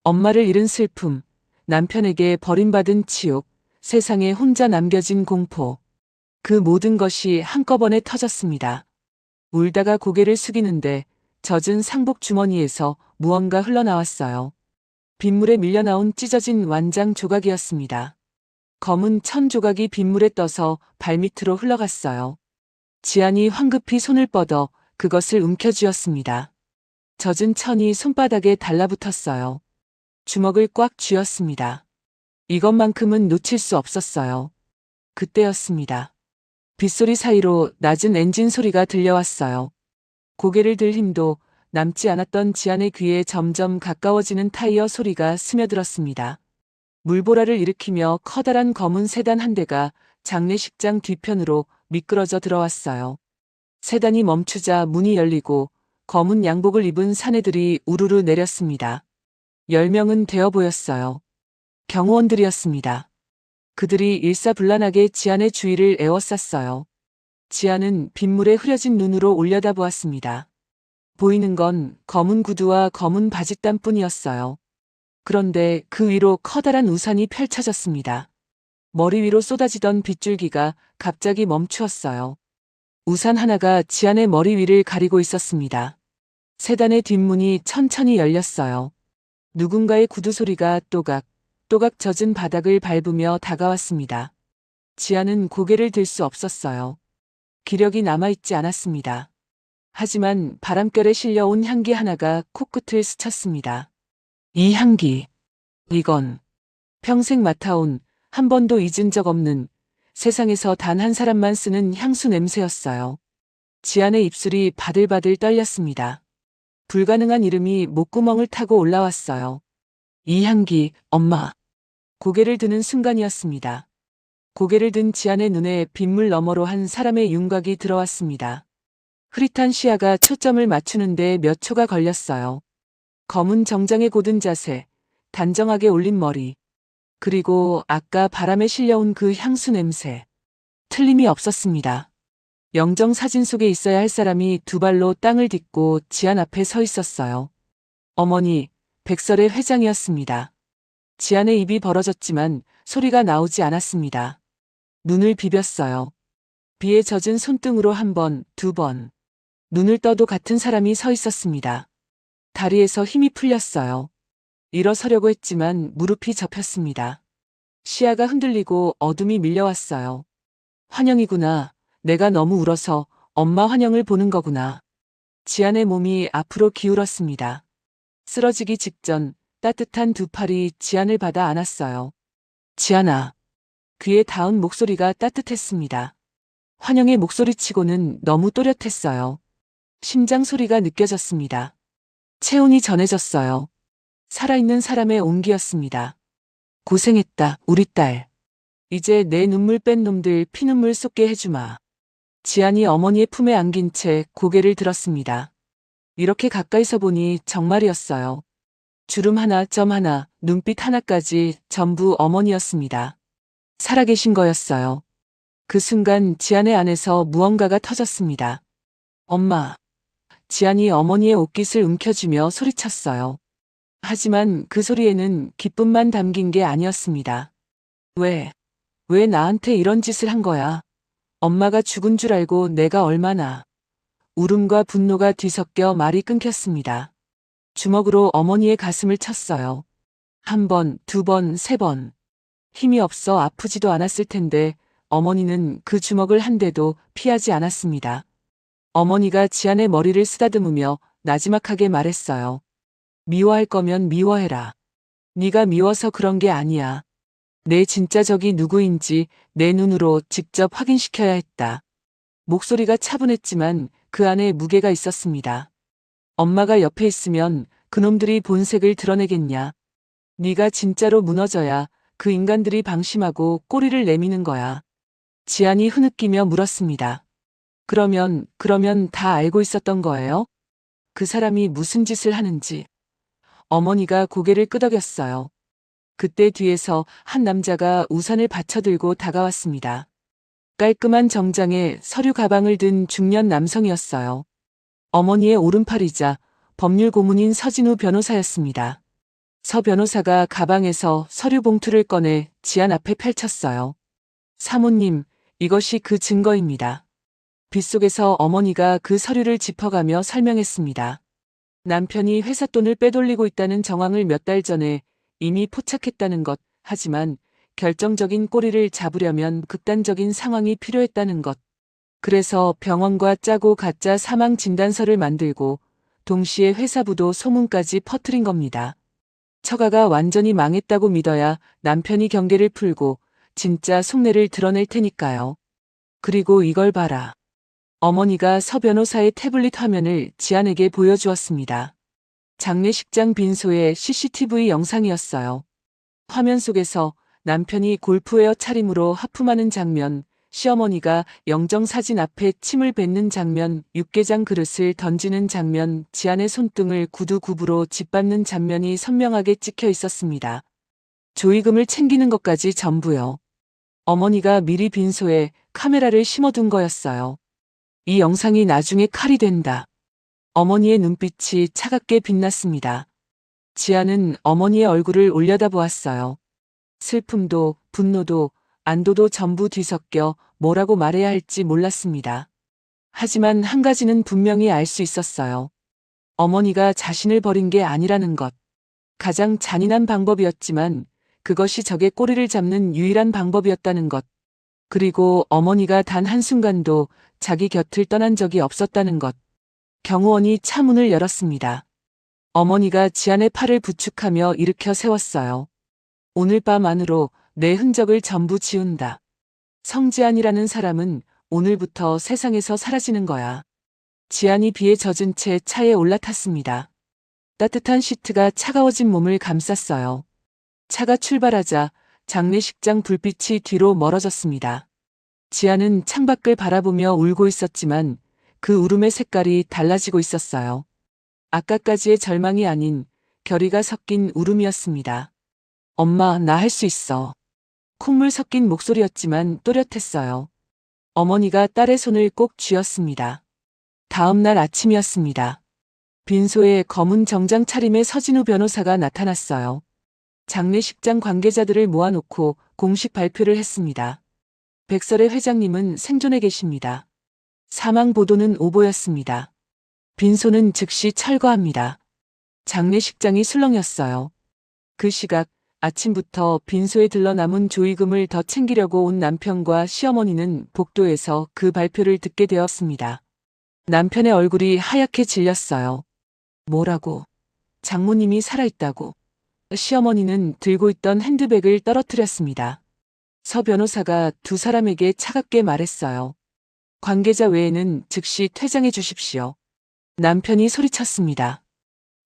Speaker 1: 엄마를 잃은 슬픔, 남편에게 버림받은 치욕, 세상에 혼자 남겨진 공포. 그 모든 것이 한꺼번에 터졌습니다. 울다가 고개를 숙이는데 젖은 상복 주머니에서 무언가 흘러나왔어요. 빗물에 밀려나온 찢어진 완장 조각이었습니다. 검은 천 조각이 빗물에 떠서 발밑으로 흘러갔어요. 지안이 황급히 손을 뻗어 그것을 움켜쥐었습니다. 젖은 천이 손바닥에 달라붙었어요. 주먹을 꽉 쥐었습니다. 이것만큼은 놓칠 수 없었어요. 그때였습니다. 빗소리 사이로 낮은 엔진 소리가 들려왔어요. 고개를 들 힘도 남지 않았던 지안의 귀에 점점 가까워지는 타이어 소리가 스며들었습니다. 물보라를 일으키며 커다란 검은 세단 한 대가 장례식장 뒤편으로 미끄러져 들어왔어요. 세단이 멈추자 문이 열리고 검은 양복을 입은 사내들이 우르르 내렸습니다. 10명은 되어 보였어요. 경호원들이었습니다. 그들이 일사불란하게 지안의 주위를 에워쌌어요. 지안은 빗물에 흐려진 눈으로 올려다보았습니다. 보이는 건 검은 구두와 검은 바짓단뿐이었어요. 그런데 그 위로 커다란 우산이 펼쳐졌습니다. 머리 위로 쏟아지던 빗줄기가 갑자기 멈추었어요. 우산 하나가 지안의 머리 위를 가리고 있었습니다. 세단의 뒷문이 천천히 열렸어요. 누군가의 구두 소리가 또각, 또각 젖은 바닥을 밟으며 다가왔습니다. 지안은 고개를 들 수 없었어요. 기력이 남아있지 않았습니다. 하지만 바람결에 실려온 향기 하나가 코끝을 스쳤습니다. 이 향기, 이건 평생 맡아온 한 번도 잊은 적 없는 세상에서 단 한 사람만 쓰는 향수 냄새였어요. 지안의 입술이 바들바들 떨렸습니다. 불가능한 이름이 목구멍을 타고 올라왔어요. 이 향기, 엄마. 고개를 드는 순간이었습니다. 고개를 든 지안의 눈에 빗물 너머로 한 사람의 윤곽이 들어왔습니다. 흐릿한 시야가 초점을 맞추는데 몇 초가 걸렸어요. 검은 정장의 고든 자세, 단정하게 올린 머리, 그리고 아까 바람에 실려온 그 향수 냄새. 틀림이 없었습니다. 영정 사진 속에 있어야 할 사람이 두 발로 땅을 딛고 지안 앞에 서 있었어요. 어머니, 백설의 회장이었습니다. 지안의 입이 벌어졌지만 소리가 나오지 않았습니다. 눈을 비볐어요. 비에 젖은 손등으로 한 번, 두 번. 눈을 떠도 같은 사람이 서 있었습니다. 다리에서 힘이 풀렸어요. 일어서려고 했지만 무릎이 접혔습니다. 시야가 흔들리고 어둠이 밀려왔어요. 환영이구나. 내가 너무 울어서 엄마 환영을 보는 거구나. 지안의 몸이 앞으로 기울었습니다. 쓰러지기 직전 따뜻한 두 팔이 지안을 받아 안았어요. 지안아. 귀에 닿은 목소리가 따뜻했습니다. 환영의 목소리치고는 너무 또렷했어요. 심장 소리가 느껴졌습니다. 체온이 전해졌어요. 살아있는 사람의 온기였습니다. 고생했다, 우리 딸. 이제 내 눈물 뺀 놈들 피눈물 쏟게 해주마. 지안이 어머니의 품에 안긴 채 고개를 들었습니다. 이렇게 가까이서 보니 정말이었어요. 주름 하나, 점 하나, 눈빛 하나까지 전부 어머니였습니다. 살아계신 거였어요. 그 순간 지안의 안에서 무언가가 터졌습니다. 엄마. 지안이 어머니의 옷깃을 움켜쥐며 소리쳤어요. 하지만 그 소리에는 기쁨만 담긴 게 아니었습니다. 왜 나한테 이런 짓을 한 거야? 엄마가 죽은 줄 알고 내가 얼마나. 울음과 분노가 뒤섞여 말이 끊겼습니다. 주먹으로 어머니의 가슴을 쳤어요. 한 번, 두 번, 세 번. 힘이 없어 아프지도 않았을 텐데 어머니는 그 주먹을 한 대도 피하지 않았습니다. 어머니가 지안의 머리를 쓰다듬으며 나지막하게 말했어요. 미워할 거면 미워해라. 네가 미워서 그런 게 아니야. 내 진짜 적이 누구인지 내 눈으로 직접 확인시켜야 했다. 목소리가 차분했지만 그 안에 무게가 있었습니다. 엄마가 옆에 있으면 그놈들이 본색을 드러내겠냐. 네가 진짜로 무너져야 그 인간들이 방심하고 꼬리를 내미는 거야. 지안이 흐느끼며 물었습니다. 그러면 다 알고 있었던 거예요? 그 사람이 무슨 짓을 하는지. 어머니가 고개를 끄덕였어요. 그때 뒤에서 한 남자가 우산을 받쳐들고 다가왔습니다. 깔끔한 정장에 서류 가방을 든 중년 남성이었어요. 어머니의 오른팔이자 법률 고문인 서진우 변호사였습니다. 서 변호사가 가방에서 서류 봉투를 꺼내 지안 앞에 펼쳤어요. 사모님, 이것이 그 증거입니다. 빗속에서 어머니가 그 서류를 짚어가며 설명했습니다. 남편이 회사 돈을 빼돌리고 있다는 정황을 몇 달 전에 이미 포착했다는 것, 하지만 결정적인 꼬리를 잡으려면 극단적인 상황이 필요했다는 것. 그래서 병원과 짜고 가짜 사망 진단서를 만들고 동시에 회사부도 소문까지 퍼뜨린 겁니다. 처가가 완전히 망했다고 믿어야 남편이 경계를 풀고 진짜 속내를 드러낼 테니까요. 그리고 이걸 봐라. 어머니가 서 변호사의 태블릿 화면을 지안에게 보여주었습니다. 장례식장 빈소의 CCTV 영상이었어요. 화면 속에서 남편이 골프웨어 차림으로 하품하는 장면, 시어머니가 영정사진 앞에 침을 뱉는 장면, 육개장 그릇을 던지는 장면, 지안의 손등을 구두굽으로 짓밟는 장면이 선명하게 찍혀 있었습니다. 조의금을 챙기는 것까지 전부요. 어머니가 미리 빈소에 카메라를 심어둔 거였어요. 이 영상이 나중에 칼이 된다. 어머니의 눈빛이 차갑게 빛났습니다. 지안은 어머니의 얼굴을 올려다보았어요. 슬픔도 분노도 안도도 전부 뒤섞여 뭐라고 말해야 할지 몰랐습니다. 하지만 한 가지는 분명히 알 수 있었어요. 어머니가 자신을 버린 게 아니라는 것. 가장 잔인한 방법이었지만 그것이 적의 꼬리를 잡는 유일한 방법이었다는 것. 그리고 어머니가 단 한순간도 자기 곁을 떠난 적이 없었다는 것. 경호원이 차 문을 열었습니다. 어머니가 지안의 팔을 부축하며 일으켜 세웠어요. 오늘 밤 안으로 내 흔적을 전부 지운다. 성지안이라는 사람은 오늘부터 세상에서 사라지는 거야. 지안이 비에 젖은 채 차에 올라탔습니다. 따뜻한 시트가 차가워진 몸을 감쌌어요. 차가 출발하자 장례식장 불빛이 뒤로 멀어졌습니다. 지안은 창밖을 바라보며 울고 있었지만 그 울음의 색깔이 달라지고 있었어요. 아까까지의 절망이 아닌 결의가 섞인 울음이었습니다. 엄마, 나 할 수 있어. 콧물 섞인 목소리였지만 또렷했어요. 어머니가 딸의 손을 꼭 쥐었습니다. 다음 날 아침이었습니다. 빈소에 검은 정장 차림의 서진우 변호사가 나타났어요. 장례식장 관계자들을 모아놓고 공식 발표를 했습니다. 백설의 회장님은 생존해 계십니다. 사망 보도는 오보였습니다. 빈소는 즉시 철거합니다. 장례식장이 술렁였어요. 그 시각 아침부터 빈소에 들러 남은 조의금을 더 챙기려고 온 남편과 시어머니는 복도에서 그 발표를 듣게 되었습니다. 남편의 얼굴이 하얗게 질렸어요. 뭐라고? 장모님이 살아있다고. 시어머니는 들고 있던 핸드백을 떨어뜨렸습니다. 서 변호사가 두 사람에게 차갑게 말했어요. 관계자 외에는 즉시 퇴장해 주십시오. 남편이 소리쳤습니다.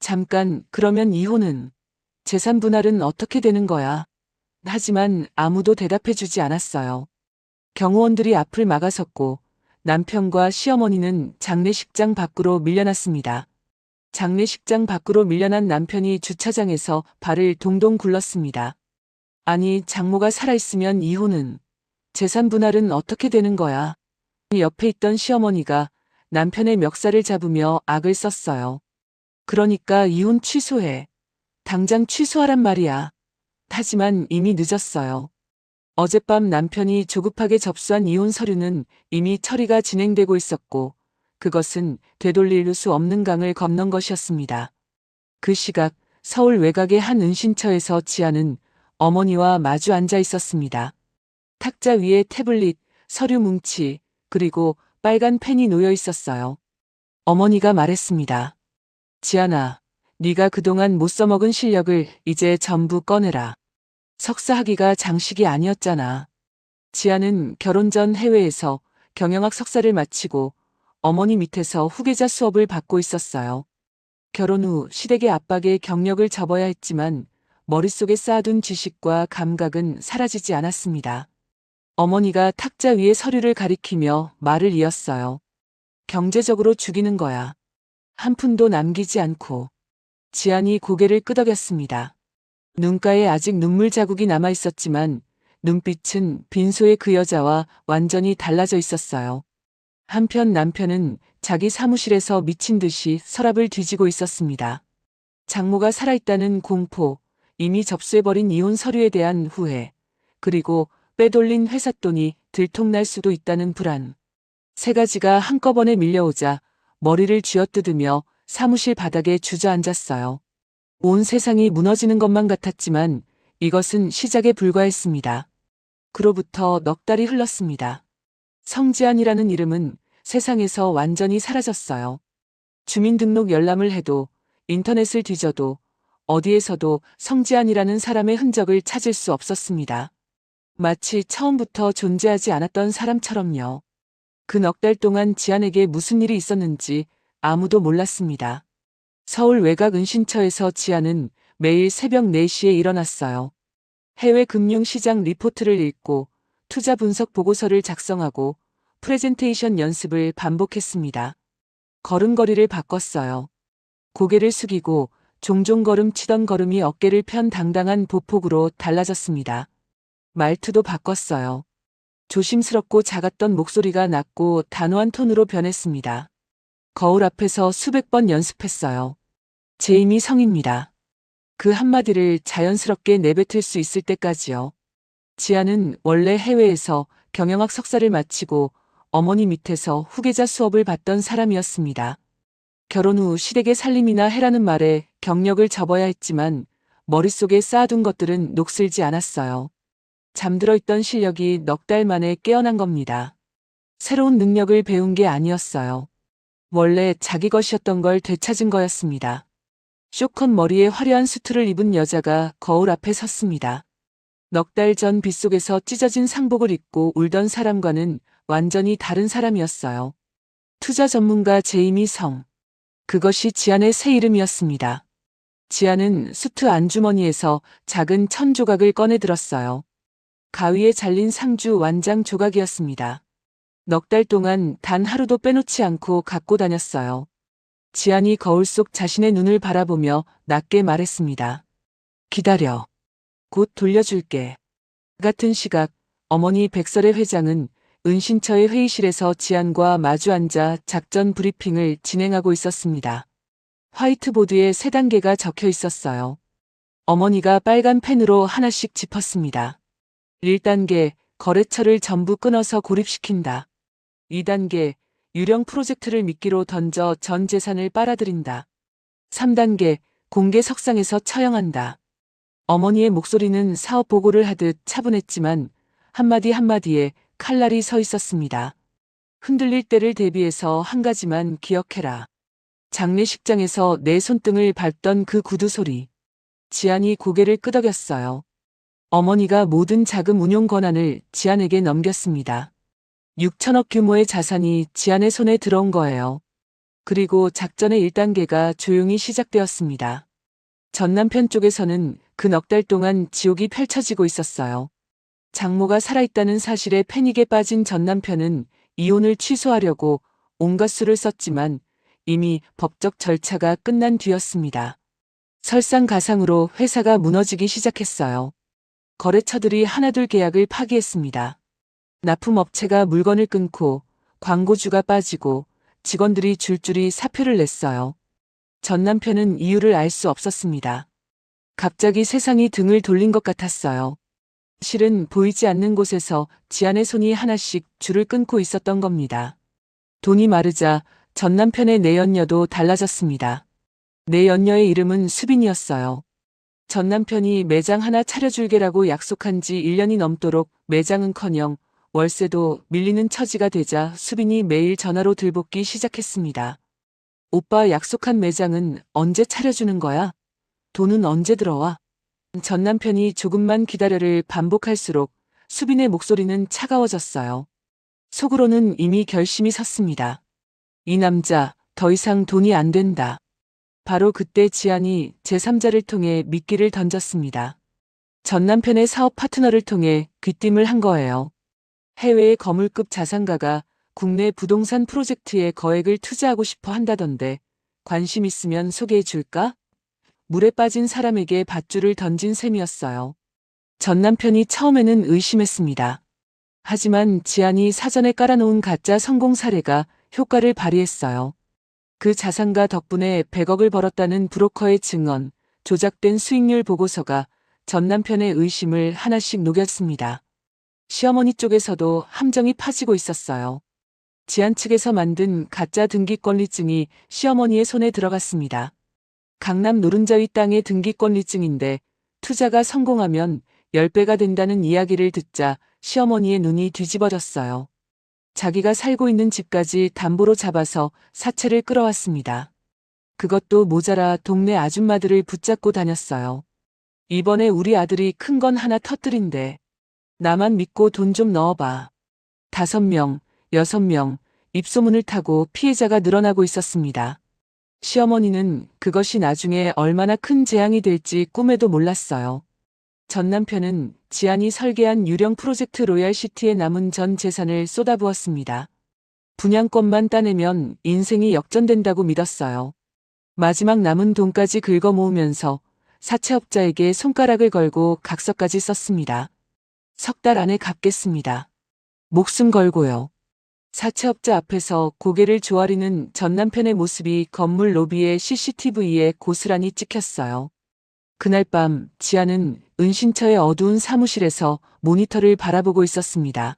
Speaker 1: 잠깐, 그러면 이혼은? 재산 분할은 어떻게 되는 거야? 하지만 아무도 대답해 주지 않았어요. 경호원들이 앞을 막아섰고 남편과 시어머니는 장례식장 밖으로 밀려났습니다. 장례식장 밖으로 밀려난 남편이 주차장에서 발을 동동 굴렀습니다. 아니, 장모가 살아있으면 이혼은? 재산 분할은 어떻게 되는 거야? 옆에 있던 시어머니가 남편의 멱살을 잡으며 악을 썼어요. 그러니까 이혼 취소해. 당장 취소하란 말이야. 하지만 이미 늦었어요. 어젯밤 남편이 조급하게 접수한 이혼 서류는 이미 처리가 진행되고 있었고 그것은 되돌릴 수 없는 강을 건넌 것이었습니다. 그 시각 서울 외곽의 한 은신처에서 지아는 어머니와 마주 앉아 있었습니다. 탁자 위에 태블릿, 서류 뭉치, 그리고 빨간 펜이 놓여 있었어요. 어머니가 말했습니다. 지아나, 네가 그동안 못 써먹은 실력을 이제 전부 꺼내라. 석사 학위가 장식이 아니었잖아. 지아는 결혼 전 해외에서 경영학 석사를 마치고 어머니 밑에서 후계자 수업을 받고 있었어요. 결혼 후 시댁의 압박에 경력을 접어야 했지만 머릿속에 쌓아둔 지식과 감각은 사라지지 않았습니다. 어머니가 탁자 위에 서류를 가리키며 말을 이었어요. 경제적으로 죽이는 거야. 한 푼도 남기지 않고. 지안이 고개를 끄덕였습니다. 눈가에 아직 눈물 자국이 남아 있었지만 눈빛은 빈소의 그 여자와 완전히 달라져 있었어요. 한편 남편은 자기 사무실에서 미친 듯이 서랍을 뒤지고 있었습니다. 장모가 살아있다는 공포, 이미 접수해버린 이혼 서류에 대한 후회, 그리고 빼돌린 회사 돈이 들통날 수도 있다는 불안. 세 가지가 한꺼번에 밀려오자 머리를 쥐어뜯으며 사무실 바닥에 주저앉았어요. 온 세상이 무너지는 것만 같았지만 이것은 시작에 불과했습니다. 그로부터 넉 달이 흘렀습니다. 성지안이라는 이름은 세상에서 완전히 사라졌어요. 주민등록 열람을 해도 인터넷을 뒤져도 어디에서도 성지안이라는 사람의 흔적을 찾을 수 없었습니다. 마치 처음부터 존재하지 않았던 사람처럼요. 그 넉 달 동안 지안에게 무슨 일이 있었는지 아무도 몰랐습니다. 서울 외곽 은신처에서 지안은 매일 새벽 4시에 일어났어요. 해외 금융시장 리포트를 읽고 투자 분석 보고서를 작성하고 프레젠테이션 연습을 반복했습니다. 걸음걸이를 바꿨어요. 고개를 숙이고 종종 걸음 치던 걸음이 어깨를 편 당당한 보폭으로 달라졌습니다. 말투도 바꿨어요. 조심스럽고 작았던 목소리가 낮고 단호한 톤으로 변했습니다. 거울 앞에서 수백 번 연습했어요. 제임이 성입니다. 그 한마디를 자연스럽게 내뱉을 수 있을 때까지요. 지아는 원래 해외에서 경영학 석사를 마치고 어머니 밑에서 후계자 수업을 받던 사람이었습니다. 결혼 후 시댁의 살림이나 해라는 말에 경력을 접어야 했지만 머릿속에 쌓아둔 것들은 녹슬지 않았어요. 잠들어 있던 실력이 넉 달 만에 깨어난 겁니다. 새로운 능력을 배운 게 아니었어요. 원래 자기 것이었던 걸 되찾은 거였습니다. 쇼컷 머리에 화려한 수트를 입은 여자가 거울 앞에 섰습니다. 넉 달 전 빗속에서 찢어진 상복을 입고 울던 사람과는 완전히 다른 사람이었어요. 투자 전문가 제이미 성. 그것이 지안의 새 이름이었습니다. 지안은 수트 안주머니에서 작은 천 조각을 꺼내 들었어요. 가위에 잘린 상주 완장 조각이었습니다. 넉 달 동안 단 하루도 빼놓지 않고 갖고 다녔어요. 지안이 거울 속 자신의 눈을 바라보며 낮게 말했습니다. 기다려. 곧 돌려줄게. 같은 시각 어머니 백설의 회장은 은신처의 회의실에서 지안과 마주 앉아 작전 브리핑을 진행하고 있었습니다. 화이트보드에 3단계가 적혀 있었어요. 어머니가 빨간 펜으로 하나씩 짚었습니다. 1단계, 거래처를 전부 끊어서 고립시킨다. 2단계, 유령 프로젝트를 미끼로 던져 전 재산을 빨아들인다. 3단계, 공개 석상에서 처형한다. 어머니의 목소리는 사업 보고를 하듯 차분했지만 한마디 한마디에 칼날이 서 있었습니다. 흔들릴 때를 대비해서 한 가지만 기억해라. 장례식장에서 내 손등을 밟던 그 구두 소리. 지안이 고개를 끄덕였어요. 어머니가 모든 자금 운용 권한을 지안에게 넘겼습니다. 6천억 규모의 자산이 지안의 손에 들어온 거예요. 그리고 작전의 1단계가 조용히 시작되었습니다. 전 남편 쪽에서는 그 넉 달 동안 지옥이 펼쳐지고 있었어요. 장모가 살아있다는 사실에 패닉에 빠진 전 남편은 이혼을 취소하려고 온갖 수를 썼지만 이미 법적 절차가 끝난 뒤였습니다. 설상가상으로 회사가 무너지기 시작했어요. 거래처들이 하나둘 계약을 파기했습니다. 납품업체가 물건을 끊고 광고주가 빠지고 직원들이 줄줄이 사표를 냈어요. 전 남편은 이유를 알 수 없었습니다. 갑자기 세상이 등을 돌린 것 같았어요. 실은 보이지 않는 곳에서 지안의 손이 하나씩 줄을 끊고 있었던 겁니다. 돈이 마르자 전 남편의 내연녀도 달라졌습니다. 내연녀의 이름은 수빈이었어요. 전 남편이 매장 하나 차려줄게라고 약속한 지 1년이 넘도록 매장은커녕 월세도 밀리는 처지가 되자 수빈이 매일 전화로 들볶기 시작했습니다. 오빠 약속한 매장은 언제 차려주는 거야? 돈은 언제 들어와? 전 남편이 조금만 기다려를 반복할수록 수빈의 목소리는 차가워졌어요. 속으로는 이미 결심이 섰습니다. 이 남자 더 이상 돈이 안 된다. 바로 그때 지안이 제3자를 통해 미끼를 던졌습니다. 전 남편의 사업 파트너를 통해 귀띔을 한 거예요. 해외의 거물급 자산가가 국내 부동산 프로젝트에 거액을 투자하고 싶어 한다던데 관심 있으면 소개해 줄까? 물에 빠진 사람에게 밧줄을 던진 셈이었어요. 전 남편이 처음에는 의심했습니다. 하지만 지안이 사전에 깔아놓은 가짜 성공 사례가 효과를 발휘했어요. 그 자산가 덕분에 100억을 벌었다는 브로커의 증언, 조작된 수익률 보고서가 전 남편의 의심을 하나씩 녹였습니다. 시어머니 쪽에서도 함정이 파지고 있었어요. 지안 측에서 만든 가짜 등기권리증이 시어머니의 손에 들어갔습니다. 강남 노른자위 땅의 등기권리증인데 투자가 성공하면 10배가 된다는 이야기를 듣자 시어머니의 눈이 뒤집어졌어요. 자기가 살고 있는 집까지 담보로 잡아서 사채를 끌어왔습니다. 그것도 모자라 동네 아줌마들을 붙잡고 다녔어요. 이번에 우리 아들이 큰 건 하나 터뜨린대. 나만 믿고 돈 좀 넣어봐. 5명, 6명, 입소문을 타고 피해자가 늘어나고 있었습니다. 시어머니는 그것이 나중에 얼마나 큰 재앙이 될지 꿈에도 몰랐어요. 전 남편은 지안이 설계한 유령 프로젝트 로얄시티에 남은 전 재산을 쏟아부었습니다. 분양권만 따내면 인생이 역전된다고 믿었어요. 마지막 남은 돈까지 긁어 모으면서 사채업자에게 손가락을 걸고 각서까지 썼습니다. 3달 안에 갚겠습니다. 목숨 걸고요. 사채업자 앞에서 고개를 조아리는 전 남편의 모습이 건물 로비의 CCTV에 고스란히 찍혔어요. 그날 밤 지안은 은신처의 어두운 사무실에서 모니터를 바라보고 있었습니다.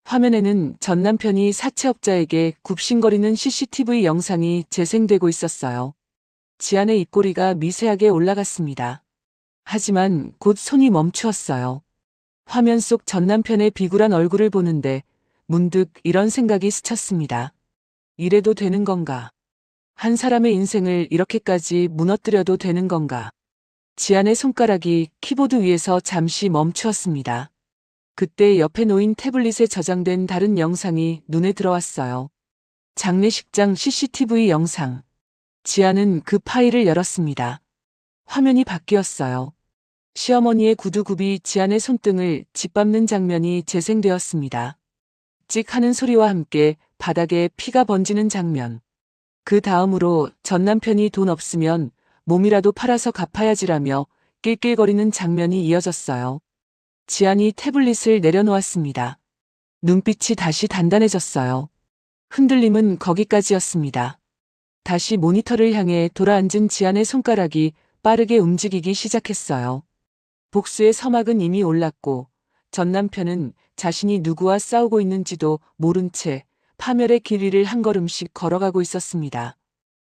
Speaker 1: 화면에는 전 남편이 사채업자에게 굽신거리는 CCTV 영상이 재생되고 있었어요. 지안의 입꼬리가 미세하게 올라갔습니다. 하지만 곧 손이 멈추었어요. 화면 속 전 남편의 비굴한 얼굴을 보는데 문득 이런 생각이 스쳤습니다. 이래도 되는 건가? 한 사람의 인생을 이렇게까지 무너뜨려도 되는 건가? 지안의 손가락이 키보드 위에서 잠시 멈추었습니다. 그때 옆에 놓인 태블릿에 저장된 다른 영상이 눈에 들어왔어요. 장례식장 CCTV 영상. 지안은 그 파일을 열었습니다. 화면이 바뀌었어요. 시어머니의 구두굽이 지안의 손등을 짓밟는 장면이 재생되었습니다. 찍 하는 소리와 함께 바닥에 피가 번지는 장면. 그 다음으로 전 남편이 돈 없으면 몸이라도 팔아서 갚아야지라며 낄낄거리는 장면이 이어졌어요. 지안이 태블릿을 내려놓았습니다. 눈빛이 다시 단단해졌어요. 흔들림은 거기까지였습니다. 다시 모니터를 향해 돌아앉은 지안의 손가락이 빠르게 움직이기 시작했어요. 복수의 서막은 이미 올랐고 전 남편은 자신이 누구와 싸우고 있는지도 모른 채 파멸의 길 위를 한 걸음씩 걸어가고 있었습니다.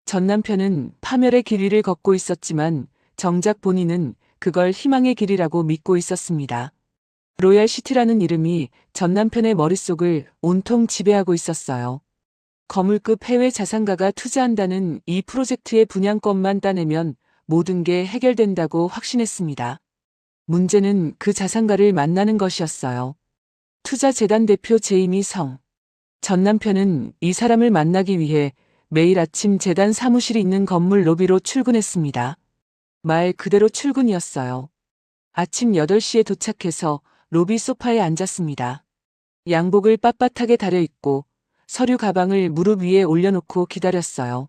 Speaker 1: 전 남편은 파멸의 길 위를 걷고 있었지만 정작 본인은 그걸 희망의 길이라고 믿고 있었습니다. 로얄시티라는 이름이 전 남편의 머릿속을 온통 지배하고 있었어요. 거물급 해외 자산가가 투자한다는 이 프로젝트의 분양권만 따내면 모든 게 해결된다고 확신했습니다. 문제는 그 자산가를 만나는 것이었어요. 투자재단 대표 제이미 성. 전 남편은 이 사람을 만나기 위해 매일 아침 재단 사무실이 있는 건물 로비로 출근했습니다. 말 그대로 출근이었어요. 아침 8시에 도착해서 로비 소파에 앉았습니다. 양복을 빳빳하게 다려입고 서류 가방을 무릎 위에 올려놓고 기다렸어요.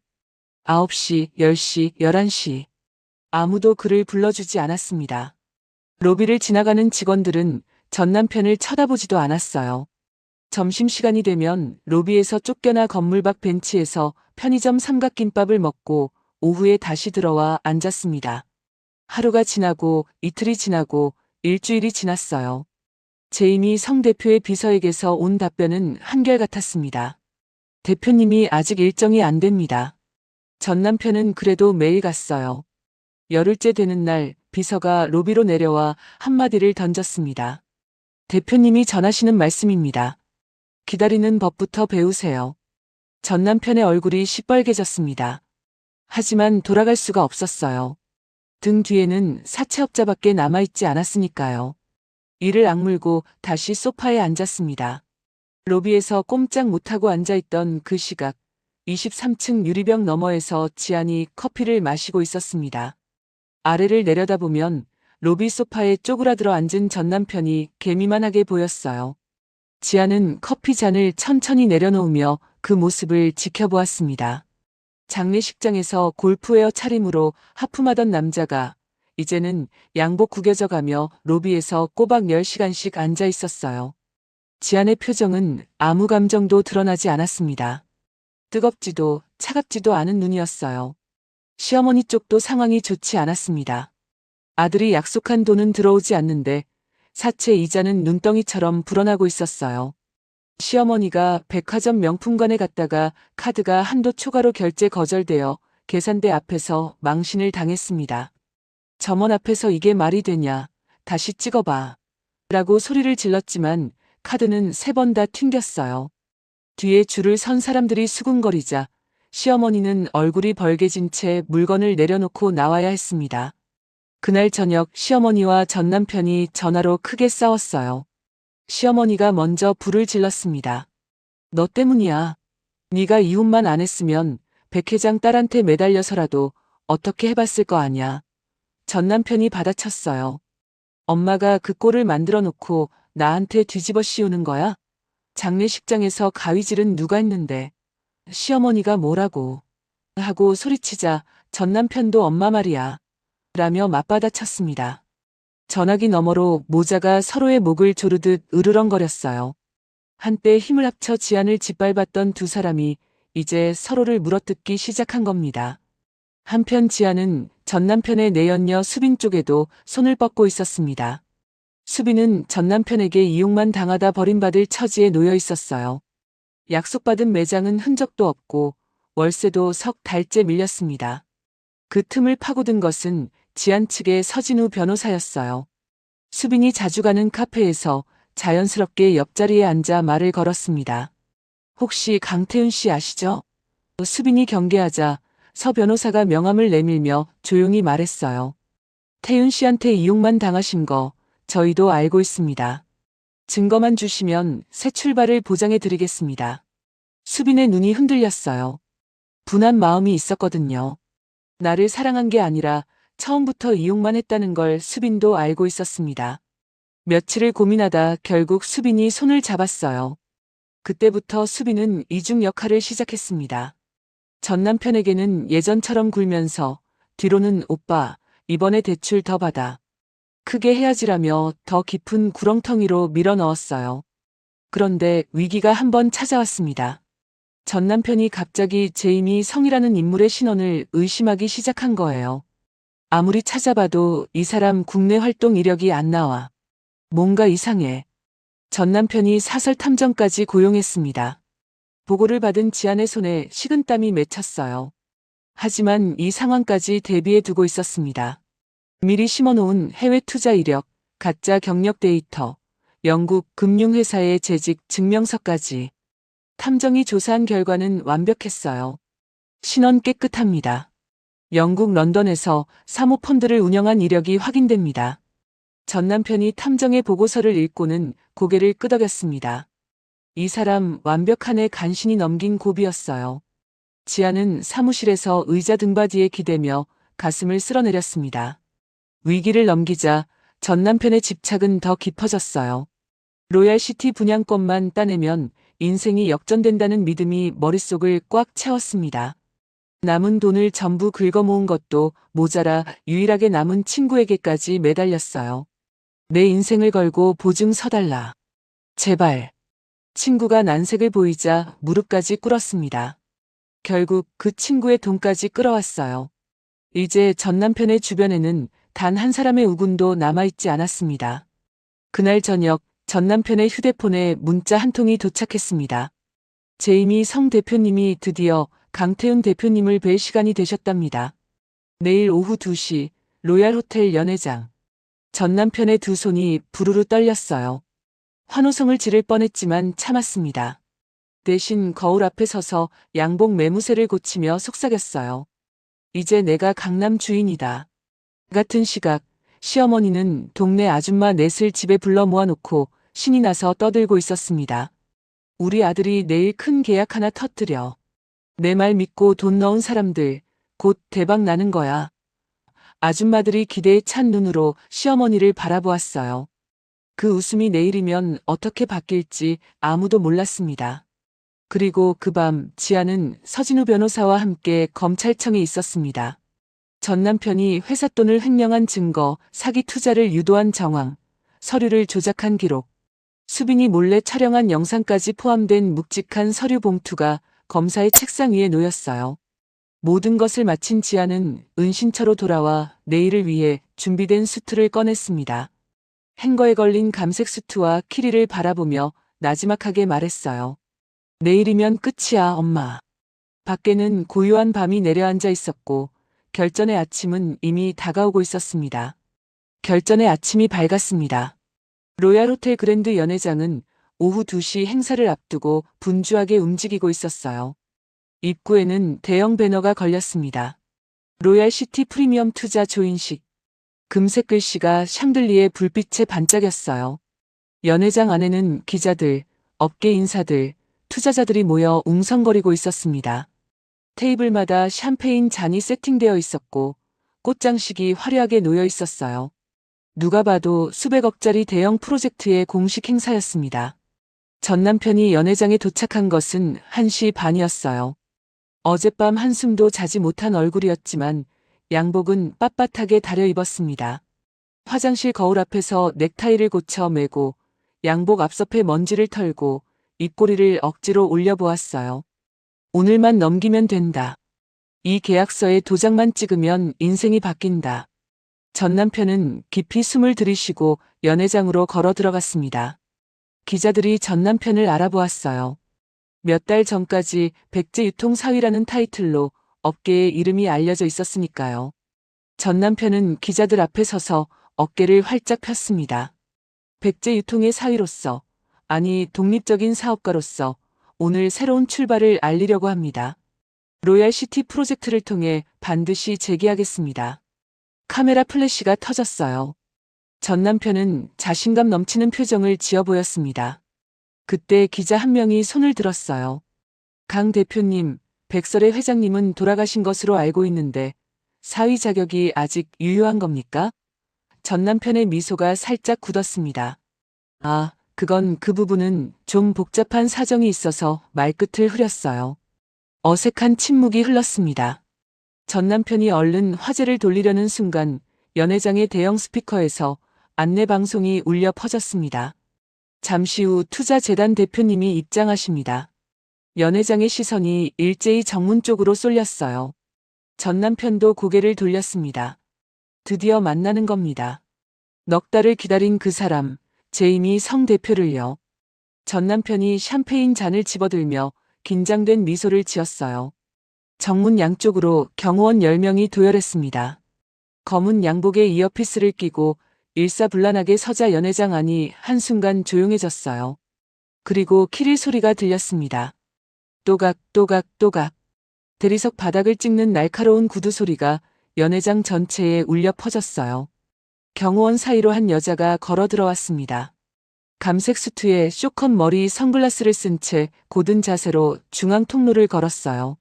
Speaker 1: 9시, 10시, 11시. 아무도 그를 불러주지 않았습니다. 로비를 지나가는 직원들은 전 남편을 쳐다보지도 않았어요. 점심시간이 되면 로비에서 쫓겨나 건물 밖 벤치에서 편의점 삼각김밥을 먹고 오후에 다시 들어와 앉았습니다. 하루가 지나고 이틀이 지나고 일주일이 지났어요. 제이미 성 대표의 비서에게서 온 답변은 한결같았습니다. 대표님이 아직 일정이 안 됩니다. 전 남편은 그래도 매일 갔어요. 열흘째 되는 날 비서가 로비로 내려와 한마디를 던졌습니다. 대표님이 전하시는 말씀입니다. 기다리는 법부터 배우세요. 전 남편의 얼굴이 시뻘개졌습니다. 하지만 돌아갈 수가 없었어요. 등 뒤에는 사채업자밖에 남아있지 않았으니까요. 이를 악물고 다시 소파에 앉았습니다. 로비에서 꼼짝 못하고 앉아있던 그 시각, 23층 유리병 너머에서 지안이 커피를 마시고 있었습니다. 아래를 내려다보면 로비 소파에 쪼그라들어 앉은 전 남편이 개미만하게 보였어요. 지안은 커피 잔을 천천히 내려놓으며 그 모습을 지켜보았습니다. 장례식장에서 골프웨어 차림으로 하품하던 남자가 이제는 양복 구겨져가며 로비에서 꼬박 10시간씩 앉아 있었어요. 지안의 표정은 아무 감정도 드러나지 않았습니다. 뜨겁지도 차갑지도 않은 눈이었어요. 시어머니 쪽도 상황이 좋지 않았습니다. 아들이 약속한 돈은 들어오지 않는데 사채 이자는 눈덩이처럼 불어나고 있었어요. 시어머니가 백화점 명품관에 갔다가 카드가 한도 초과로 결제 거절되어 계산대 앞에서 망신을 당했습니다. 점원 앞에서 이게 말이 되냐, 다시 찍어봐. 라고 소리를 질렀지만 카드는 3번 다 튕겼어요. 뒤에 줄을 선 사람들이 수군거리자 시어머니는 얼굴이 벌개진 채 물건을 내려놓고 나와야 했습니다. 그날 저녁 시어머니와 전 남편이 전화로 크게 싸웠어요. 시어머니가 먼저 불을 질렀습니다. 너 때문이야. 네가 이혼만 안 했으면 백 회장 딸한테 매달려서라도 어떻게 해봤을 거 아냐. 전 남편이 받아쳤어요. 엄마가 그 꼴을 만들어 놓고 나한테 뒤집어 씌우는 거야? 장례식장에서 가위질은 누가 했는데. 시어머니가 뭐라고 하고 소리치자 전 남편도 엄마 말이야. 라며 맞받아쳤습니다. 전화기 너머로 모자가 서로의 목을 조르듯 으르렁거렸어요. 한때 힘을 합쳐 지안을 짓밟았던 두 사람이 이제 서로를 물어뜯기 시작한 겁니다. 한편 지안은 전 남편의 내연녀 수빈 쪽에도 손을 뻗고 있었습니다. 수빈은 전 남편에게 이용만 당하다 버림받을 처지에 놓여 있었어요. 약속받은 매장은 흔적도 없고 월세도 석 달째 밀렸습니다. 그 틈을 파고든 것은 지안 측의 서진우 변호사였어요. 수빈이 자주 가는 카페에서 자연스럽게 옆자리에 앉아 말을 걸었습니다. 혹시 강태훈 씨 아시죠? 수빈이 경계하자 서 변호사가 명함을 내밀며 조용히 말했어요. 태훈 씨한테 이용만 당하신 거 저희도 알고 있습니다. 증거만 주시면 새 출발을 보장해 드리겠습니다. 수빈의 눈이 흔들렸어요. 분한 마음이 있었거든요. 나를 사랑한 게 아니라 처음부터 이용만 했다는 걸 수빈도 알고 있었습니다. 며칠을 고민하다 결국 수빈이 손을 잡았어요. 그때부터 수빈은 이중 역할을 시작했습니다. 전 남편에게는 예전처럼 굴면서 뒤로는 오빠, 이번에 대출 더 받아. 크게 헤어지라며 더 깊은 구렁텅이로 밀어 넣었어요. 그런데 위기가 한 번 찾아왔습니다. 전 남편이 갑자기 제이미 성이라는 인물의 신원을 의심하기 시작한 거예요. 아무리 찾아봐도 이 사람 국내 활동 이력이 안 나와. 뭔가 이상해. 전 남편이 사설 탐정까지 고용했습니다. 보고를 받은 지안의 손에 식은땀이 맺혔어요. 하지만 이 상황까지 대비해 두고 있었습니다. 미리 심어놓은 해외 투자 이력, 가짜 경력 데이터, 영국 금융회사의 재직 증명서까지. 탐정이 조사한 결과는 완벽했어요. 신원 깨끗합니다. 영국 런던에서 사모펀드를 운영한 이력이 확인됩니다. 전 남편이 탐정의 보고서를 읽고는 고개를 끄덕였습니다. 이 사람 완벽한에 간신히 넘긴 고비였어요. 지아는 사무실에서 의자 등받이에 기대며 가슴을 쓸어내렸습니다. 위기를 넘기자 전 남편의 집착은 더 깊어졌어요. 로얄시티 분양권만 따내면 인생이 역전된다는 믿음이 머릿속을 꽉 채웠습니다. 남은 돈을 전부 긁어모은 것도 모자라 유일하게 남은 친구에게까지 매달렸어요. 내 인생을 걸고 보증 서달라. 제발. 친구가 난색을 보이자 무릎까지 꿇었습니다. 결국 그 친구의 돈까지 끌어왔어요. 이제 전 남편의 주변에는 단 한 사람의 우군도 남아있지 않았습니다. 그날 저녁 전 남편의 휴대폰에 문자 한 통이 도착했습니다. 제이미 성 대표님이 드디어 강태훈 대표님을 뵐 시간이 되셨답니다. 내일 오후 2시 로얄호텔 연회장. 전 남편의 두 손이 부르르 떨렸어요. 환호성을 지를 뻔했지만 참았습니다. 대신 거울 앞에 서서 양복 매무새를 고치며 속삭였어요. 이제 내가 강남 주인이다. 같은 시각 시어머니는 동네 아줌마 넷을 집에 불러 모아놓고 신이 나서 떠들고 있었습니다. 우리 아들이 내일 큰 계약 하나 터뜨려. 내 말 믿고 돈 넣은 사람들 곧 대박 나는 거야. 아줌마들이 기대에 찬 눈으로 시어머니를 바라보았어요. 그 웃음이 내일이면 어떻게 바뀔지 아무도 몰랐습니다. 그리고 그 밤 지아는 서진우 변호사와 함께 검찰청에 있었습니다. 전 남편이 회사 돈을 횡령한 증거, 사기 투자를 유도한 정황, 서류를 조작한 기록, 수빈이 몰래 촬영한 영상까지 포함된 묵직한 서류 봉투가 검사의 책상 위에 놓였어요. 모든 것을 마친 지아는 은신처로 돌아와 내일을 위해 준비된 수트를 꺼냈습니다. 행거에 걸린 감색 수트와 키리를 바라보며 나지막하게 말했어요. 내일이면 끝이야, 엄마. 밖에는 고요한 밤이 내려앉아 있었고 결전의 아침은 이미 다가오고 있었습니다. 결전의 아침이 밝았습니다. 로얄호텔 그랜드 연회장은 오후 2시 행사를 앞두고 분주하게 움직이고 있었어요. 입구에는 대형 배너가 걸렸습니다. 로얄시티 프리미엄 투자 조인식. 금색 글씨가 샹들리에 불빛에 반짝였어요. 연회장 안에는 기자들, 업계 인사들, 투자자들이 모여 웅성거리고 있었습니다. 테이블마다 샴페인 잔이 세팅되어 있었고 꽃장식이 화려하게 놓여 있었어요. 누가 봐도 수백억짜리 대형 프로젝트의 공식 행사였습니다. 전 남편이 연회장에 도착한 것은 1시 반이었어요. 어젯밤 한숨도 자지 못한 얼굴이었지만 양복은 빳빳하게 다려 입었습니다. 화장실 거울 앞에서 넥타이를 고쳐 매고 양복 앞섭의 먼지를 털고 입꼬리를 억지로 올려보았어요. 오늘만 넘기면 된다. 이 계약서에 도장만 찍으면 인생이 바뀐다. 전 남편은 깊이 숨을 들이쉬고 연회장으로 걸어 들어갔습니다. 기자들이 전 남편을 알아보았어요. 몇 달 전까지 백제유통사위라는 타이틀로 업계에 이름이 알려져 있었으니까요. 전 남편은 기자들 앞에 서서 어깨를 활짝 폈습니다. 백제유통의 사위로서, 아니 독립적인 사업가로서 오늘 새로운 출발을 알리려고 합니다. 로얄시티 프로젝트를 통해 반드시 재기하겠습니다. 카메라 플래시가 터졌어요. 전 남편은 자신감 넘치는 표정을 지어 보였습니다. 그때 기자 한 명이 손을 들었어요. 강 대표님, 백설의 회장님은 돌아가신 것으로 알고 있는데 사위 자격이 아직 유효한 겁니까? 전 남편의 미소가 살짝 굳었습니다. 아, 그건 그 부분은 좀 복잡한 사정이 있어서 말끝을 흐렸어요. 어색한 침묵이 흘렀습니다. 전 남편이 얼른 화제를 돌리려는 순간 연회장의 대형 스피커에서 안내 방송이 울려 퍼졌습니다. 잠시 후 투자재단 대표님이 입장하십니다. 연회장의 시선이 일제히 정문 쪽으로 쏠렸어요. 전 남편도 고개를 돌렸습니다. 드디어 만나는 겁니다. 넉 달을 기다린 그 사람, 제이미 성 대표를요. 전 남편이 샴페인 잔을 집어들며 긴장된 미소를 지었어요. 정문 양쪽으로 경호원 10명이 도열했습니다. 검은 양복에 이어피스를 끼고 일사불란하게 서자 연회장 안이 한순간 조용해졌어요. 그리고 키릴 소리가 들렸습니다. 또각 또각 또각. 대리석 바닥을 찍는 날카로운 구두 소리가 연회장 전체에 울려 퍼졌어요. 경호원 사이로 한 여자가 걸어 들어왔습니다. 감색 수트에 쇼컷 머리 선글라스를 쓴 채 고든 자세로 중앙 통로를 걸었어요.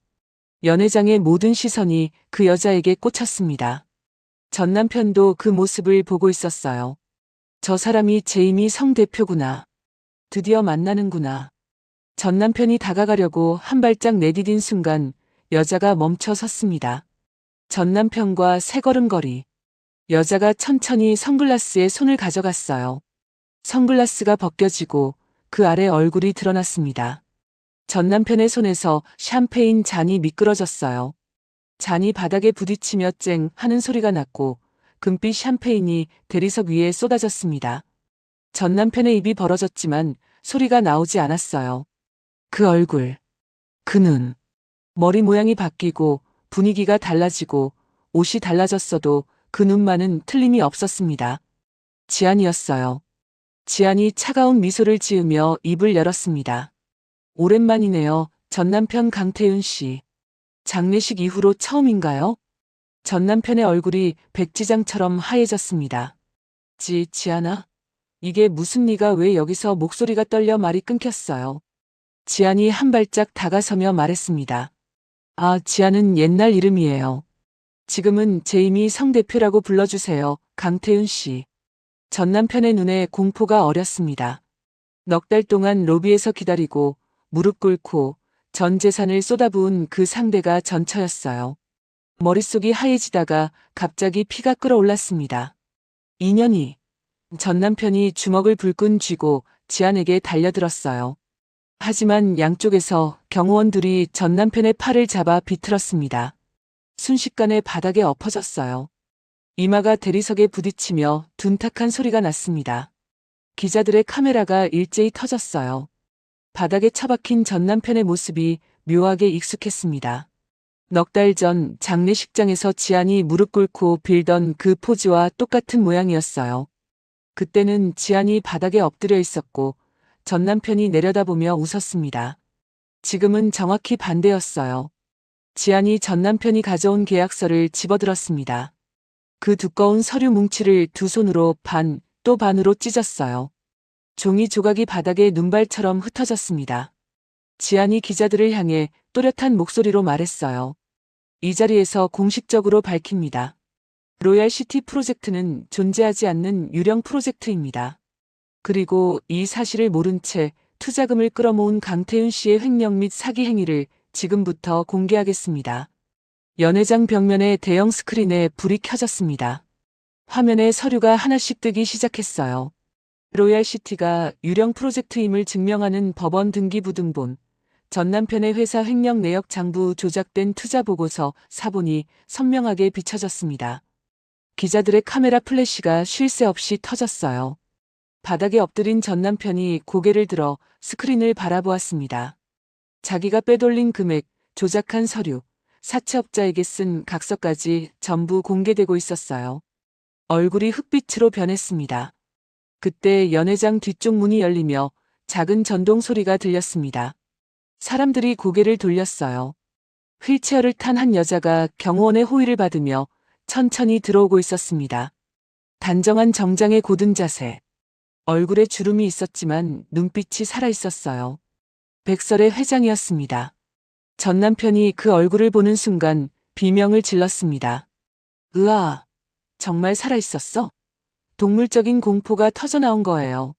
Speaker 1: 연회장의 모든 시선이 그 여자에게 꽂혔습니다. 전 남편도 그 모습을 보고 있었어요. 저 사람이 제이미 성 대표구나. 드디어 만나는구나. 전 남편이 다가가려고 한 발짝 내디딘 순간 여자가 멈춰 섰습니다. 전 남편과 세 걸음 거리. 여자가 천천히 선글라스에 손을 가져갔어요. 선글라스가 벗겨지고 그 아래 얼굴이 드러났습니다. 전 남편의 손에서 샴페인 잔이 미끄러졌어요. 잔이 바닥에 부딪히며 쨍 하는 소리가 났고 금빛 샴페인이 대리석 위에 쏟아졌습니다. 전 남편의 입이 벌어졌지만 소리가 나오지 않았어요. 그 얼굴, 그 눈, 머리 모양이 바뀌고 분위기가 달라지고 옷이 달라졌어도 그 눈만은 틀림이 없었습니다. 지안이었어요. 지안이 차가운 미소를 지으며 입을 열었습니다. 오랜만이네요. 전 남편 강태윤 씨. 장례식 이후로 처음인가요? 전 남편의 얼굴이 백지장처럼 하얘졌습니다. 지안아? 이게 무슨 네가 왜 여기서 목소리가 떨려 말이 끊겼어요. 지안이 한 발짝 다가서며 말했습니다. 아, 지안은 옛날 이름이에요. 지금은 제이미 성 대표라고 불러주세요. 강태윤 씨. 전 남편의 눈에 공포가 어렸습니다. 넉 달 동안 로비에서 기다리고 무릎 꿇고 전 재산을 쏟아부은 그 상대가 전처였어요. 머릿속이 하얘지다가 갑자기 피가 끓어올랐습니다. 인연이. 전 남편이 주먹을 불끈 쥐고 지안에게 달려들었어요. 하지만 양쪽에서 경호원들이 전 남편의 팔을 잡아 비틀었습니다. 순식간에 바닥에 엎어졌어요. 이마가 대리석에 부딪히며 둔탁한 소리가 났습니다. 기자들의 카메라가 일제히 터졌어요. 바닥에 처박힌 전 남편의 모습이 묘하게 익숙했습니다. 넉 달 전 장례식장에서 지안이 무릎 꿇고 빌던 그 포즈와 똑같은 모양이었어요. 그때는 지안이 바닥에 엎드려 있었고 전 남편이 내려다보며 웃었습니다. 지금은 정확히 반대였어요. 지안이 전 남편이 가져온 계약서를 집어들었습니다. 그 두꺼운 서류 뭉치를 두 손으로 반, 또 반으로 찢었어요. 종이 조각이 바닥에 눈발처럼 흩어졌습니다. 지안이 기자들을 향해 또렷한 목소리로 말했어요. 이 자리에서 공식적으로 밝힙니다. 로얄시티 프로젝트는 존재하지 않는 유령 프로젝트입니다. 그리고 이 사실을 모른 채 투자금을 끌어모은 강태윤 씨의 횡령 및 사기 행위를 지금부터 공개하겠습니다. 연회장 벽면의 대형 스크린에 불이 켜졌습니다. 화면에 서류가 하나씩 뜨기 시작했어요. 로얄시티가 유령 프로젝트임을 증명하는 법원 등기부등본, 전 남편의 회사 횡령 내역 장부 조작된 투자 보고서 사본이 선명하게 비춰졌습니다. 기자들의 카메라 플래시가 쉴 새 없이 터졌어요. 바닥에 엎드린 전 남편이 고개를 들어 스크린을 바라보았습니다. 자기가 빼돌린 금액, 조작한 서류, 사채업자에게 쓴 각서까지 전부 공개되고 있었어요. 얼굴이 흑빛으로 변했습니다. 그때 연회장 뒤쪽 문이 열리며 작은 전동 소리가 들렸습니다. 사람들이 고개를 돌렸어요. 휠체어를 탄 한 여자가 경호원의 호의를 받으며 천천히 들어오고 있었습니다. 단정한 정장의 고든 자세. 얼굴에 주름이 있었지만 눈빛이 살아있었어요. 백설의 회장이었습니다. 전 남편이 그 얼굴을 보는 순간 비명을 질렀습니다. 으아, 정말 살아있었어? 동물적인 공포가 터져나온 거예요.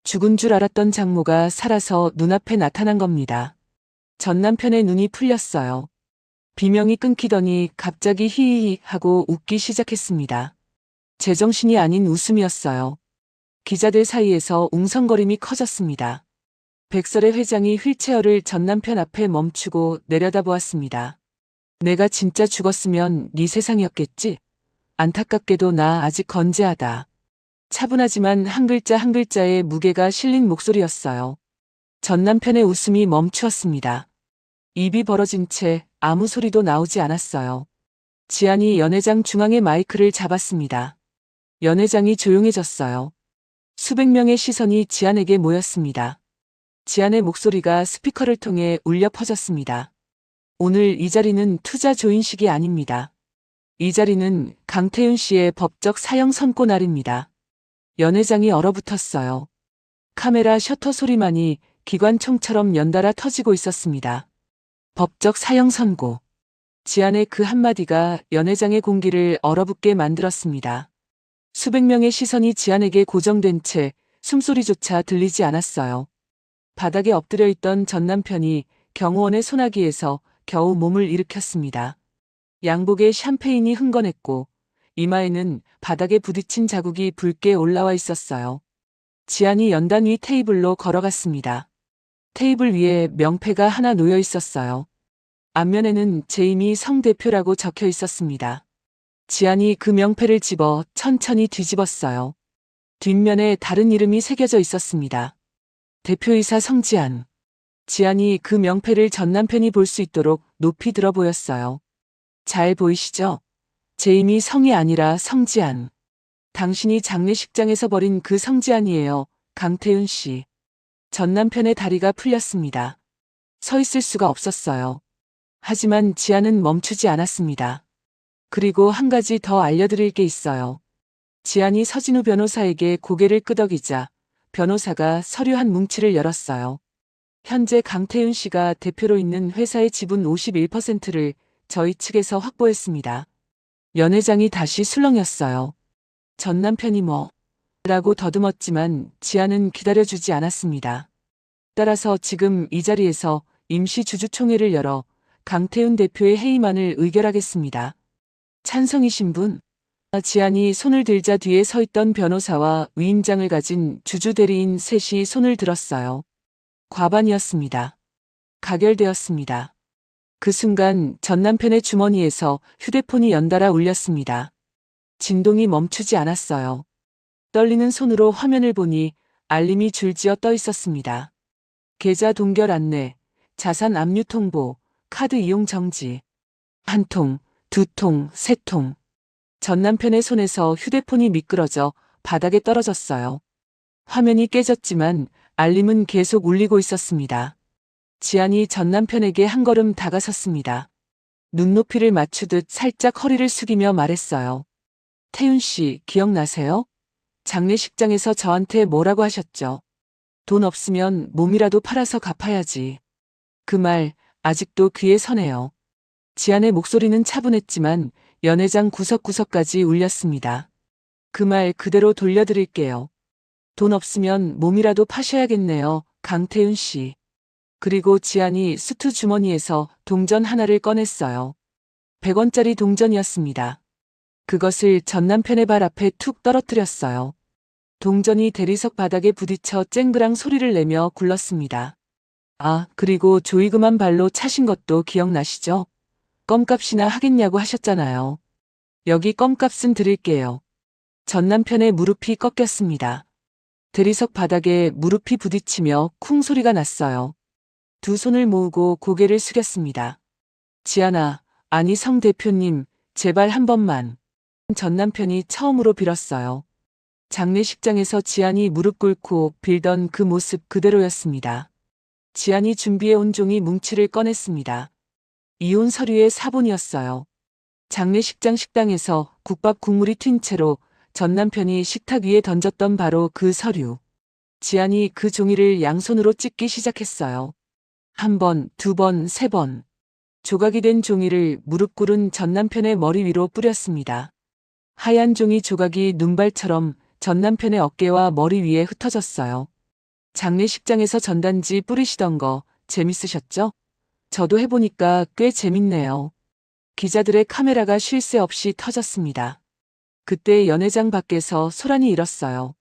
Speaker 1: 죽은 줄 알았던 장모가 살아서 눈앞에 나타난 겁니다. 전 남편의 눈이 풀렸어요. 비명이 끊기더니 갑자기 히히히 하고 웃기 시작했습니다. 제정신이 아닌 웃음이었어요. 기자들 사이에서 웅성거림이 커졌습니다. 백설의 회장이 휠체어를 전 남편 앞에 멈추고 내려다보았습니다. 내가 진짜 죽었으면 네 세상이었겠지? 안타깝게도 나 아직 건재하다. 차분하지만 한 글자 한 글자에 무게가 실린 목소리였어요. 전 남편의 웃음이 멈추었습니다. 입이 벌어진 채 아무 소리도 나오지 않았어요. 지안이 연회장 중앙에 마이크를 잡았습니다. 연회장이 조용해졌어요. 수백 명의 시선이 지안에게 모였습니다. 지안의 목소리가 스피커를 통해 울려 퍼졌습니다. 오늘 이 자리는 투자 조인식이 아닙니다. 이 자리는 강태윤 씨의 법적 사형 선고 날입니다. 연회장이 얼어붙었어요. 카메라 셔터 소리만이 기관총처럼 연달아 터지고 있었습니다. 법적 사형 선고. 지안의 그 한마디가 연회장의 공기를 얼어붙게 만들었습니다. 수백 명의 시선이 지안에게 고정된 채 숨소리조차 들리지 않았어요. 바닥에 엎드려 있던 전 남편이 경호원의 소나기에서 겨우 몸을 일으켰습니다. 양복에 샴페인이 흥건했고 이마에는 바닥에 부딪힌 자국이 붉게 올라와 있었어요. 지안이 연단 위 테이블로 걸어갔습니다. 테이블 위에 명패가 하나 놓여 있었어요. 앞면에는 제이미 성 대표라고 적혀 있었습니다. 지안이 그 명패를 집어 천천히 뒤집었어요. 뒷면에 다른 이름이 새겨져 있었습니다. 대표이사 성지안. 지안이 그 명패를 전 남편이 볼 수 있도록 높이 들어 보였어요. 잘 보이시죠? 제이미 성이 아니라 성지안. 당신이 장례식장에서 버린 그 성지안이에요, 강태윤 씨. 전 남편의 다리가 풀렸습니다. 서 있을 수가 없었어요. 하지만 지안은 멈추지 않았습니다. 그리고 한 가지 더 알려드릴 게 있어요. 지안이 서진우 변호사에게 고개를 끄덕이자 변호사가 서류 한 뭉치를 열었어요. 현재 강태윤 씨가 대표로 있는 회사의 지분 51%를 저희 측에서 확보했습니다. 연회장이 다시 술렁였어요. 전 남편이 라고 더듬었지만 지안은 기다려주지 않았습니다. 따라서 지금 이 자리에서 임시 주주총회를 열어 강태윤 대표의 해임안을 의결하겠습니다. 찬성이신 분? 지안이 손을 들자 뒤에 서 있던 변호사와 위임장을 가진 주주 대리인 셋이 손을 들었어요. 과반이었습니다. 가결되었습니다. 그 순간 전 남편의 주머니에서 휴대폰이 연달아 울렸습니다. 진동이 멈추지 않았어요. 떨리는 손으로 화면을 보니 알림이 줄지어 떠 있었습니다. 계좌 동결 안내, 자산 압류 통보, 카드 이용 정지. 한 통, 두 통, 세 통. 전 남편의 손에서 휴대폰이 미끄러져 바닥에 떨어졌어요. 화면이 깨졌지만 알림은 계속 울리고 있었습니다. 지안이 전 남편에게 한 걸음 다가섰습니다. 눈높이를 맞추듯 살짝 허리를 숙이며 말했어요. 태윤 씨, 기억나세요? 장례식장에서 저한테 뭐라고 하셨죠? 돈 없으면 몸이라도 팔아서 갚아야지. 그 말 아직도 귀에 서네요. 지안의 목소리는 차분했지만 연회장 구석구석까지 울렸습니다. 그 말 그대로 돌려드릴게요. 돈 없으면 몸이라도 파셔야겠네요, 강태윤 씨. 그리고 지안이 수트 주머니에서 동전 하나를 꺼냈어요. 100원짜리 동전이었습니다. 그것을 전 남편의 발 앞에 툭 떨어뜨렸어요. 동전이 대리석 바닥에 부딪혀 쨍그랑 소리를 내며 굴렀습니다. 아, 그리고 조이그만 발로 차신 것도 기억나시죠? 껌값이나 하겠냐고 하셨잖아요. 여기 껌값은 드릴게요. 전 남편의 무릎이 꺾였습니다. 대리석 바닥에 무릎이 부딪히며 쿵 소리가 났어요. 두 손을 모으고 고개를 숙였습니다. 지안아, 아니 성 대표님, 제발 한 번만. 전 남편이 처음으로 빌었어요. 장례식장에서 지안이 무릎 꿇고 빌던 그 모습 그대로였습니다. 지안이 준비해온 종이 뭉치를 꺼냈습니다. 이혼 서류의 사본이었어요. 장례식장 식당에서 국밥 국물이 튄 채로 전 남편이 식탁 위에 던졌던 바로 그 서류. 지안이 그 종이를 양손으로 찢기 시작했어요. 한 번, 두 번, 세 번. 조각이 된 종이를 무릎 꿇은 전 남편의 머리 위로 뿌렸습니다. 하얀 종이 조각이 눈발처럼 전 남편의 어깨와 머리 위에 흩어졌어요. 장례식장에서 전단지 뿌리시던 거 재밌으셨죠? 저도 해보니까 꽤 재밌네요. 기자들의 카메라가 쉴 새 없이 터졌습니다. 그때 연회장 밖에서 소란이 일었어요.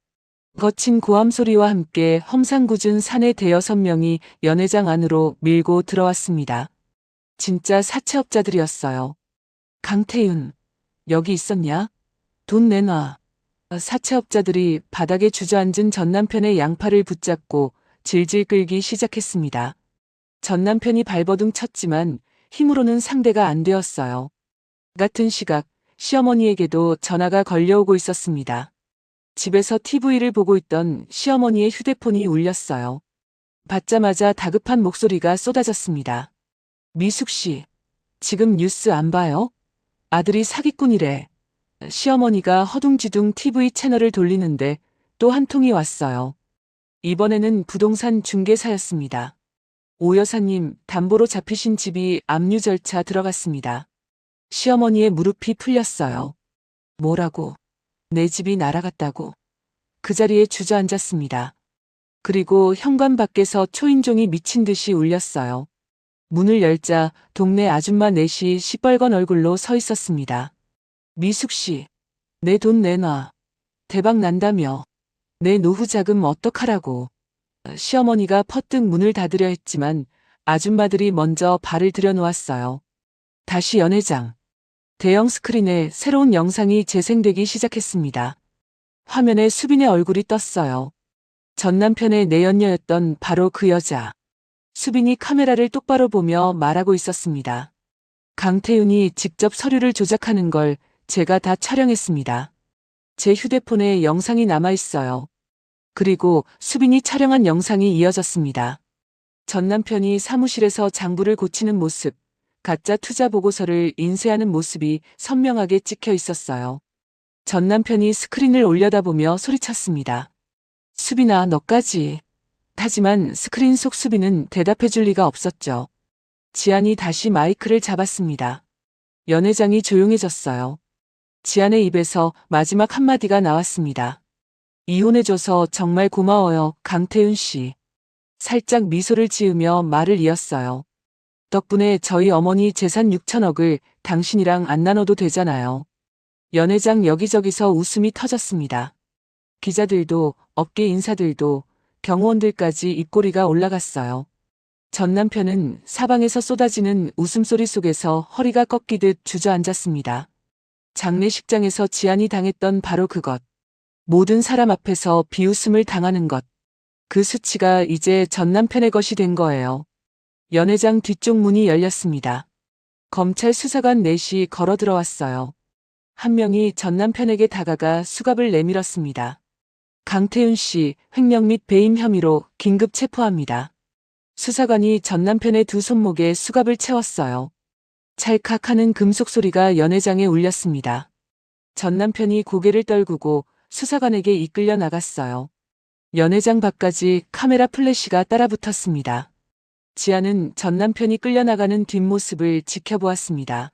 Speaker 1: 거친 고함 소리와 함께 험상궂은 사내 대여섯 명이 연회장 안으로 밀고 들어왔습니다. 진짜 사채업자들이었어요. 강태윤, 여기 있었냐? 돈 내놔. 사채업자들이 바닥에 주저앉은 전 남편의 양팔을 붙잡고 질질 끌기 시작했습니다. 전 남편이 발버둥 쳤지만 힘으로는 상대가 안 되었어요. 같은 시각 시어머니에게도 전화가 걸려오고 있었습니다. 집에서 TV를 보고 있던 시어머니의 휴대폰이 울렸어요. 받자마자 다급한 목소리가 쏟아졌습니다. 미숙 씨, 지금 뉴스 안 봐요? 아들이 사기꾼이래. 시어머니가 허둥지둥 TV 채널을 돌리는데 또 한 통이 왔어요. 이번에는 부동산 중개사였습니다. 오 여사님, 담보로 잡히신 집이 압류 절차 들어갔습니다. 시어머니의 무릎이 풀렸어요. 뭐라고? 내 집이 날아갔다고. 그 자리에 주저앉았습니다. 그리고 현관 밖에서 초인종이 미친 듯이 울렸어요. 문을 열자 동네 아줌마 넷이 시뻘건 얼굴로 서 있었습니다. 미숙 씨, 내 돈 내놔. 대박 난다며. 내 노후 자금 어떡하라고. 시어머니가 퍼뜩 문을 닫으려 했지만 아줌마들이 먼저 발을 들여놓았어요. 다시 연회장. 대형 스크린에 새로운 영상이 재생되기 시작했습니다. 화면에 수빈의 얼굴이 떴어요. 전 남편의 내연녀였던 바로 그 여자. 수빈이 카메라를 똑바로 보며 말하고 있었습니다. 강태윤이 직접 서류를 조작하는 걸 제가 다 촬영했습니다. 제 휴대폰에 영상이 남아있어요. 그리고 수빈이 촬영한 영상이 이어졌습니다. 전 남편이 사무실에서 장부를 고치는 모습, 가짜 투자 보고서를 인쇄하는 모습이 선명하게 찍혀 있었어요. 전 남편이 스크린을 올려다보며 소리쳤습니다. 수빈아, 너까지. 하지만 스크린 속 수빈은 대답해줄 리가 없었죠. 지안이 다시 마이크를 잡았습니다. 연회장이 조용해졌어요. 지안의 입에서 마지막 한마디가 나왔습니다. 이혼해줘서 정말 고마워요, 강태윤 씨. 살짝 미소를 지으며 말을 이었어요. 덕분에 저희 어머니 재산 6천억을 당신이랑 안 나눠도 되잖아요. 연회장 여기저기서 웃음이 터졌습니다. 기자들도, 업계 인사들도, 경호원들까지 입꼬리가 올라갔어요. 전 남편은 사방에서 쏟아지는 웃음소리 속에서 허리가 꺾이듯 주저앉았습니다. 장례식장에서 지안이 당했던 바로 그것. 모든 사람 앞에서 비웃음을 당하는 것. 그 수치가 이제 전 남편의 것이 된 거예요. 연회장 뒤쪽 문이 열렸습니다. 검찰 수사관 넷이 걸어 들어왔어요. 한 명이 전 남편에게 다가가 수갑을 내밀었습니다. 강태윤 씨, 횡령 및 배임 혐의로 긴급 체포합니다. 수사관이 전 남편의 두 손목에 수갑을 채웠어요. 찰칵 하는 금속 소리가 연회장에 울렸습니다. 전 남편이 고개를 떨구고 수사관에게 이끌려 나갔어요. 연회장 밖까지 카메라 플래시가 따라붙었습니다. 지아는 전 남편이 끌려나가는 뒷모습을 지켜보았습니다.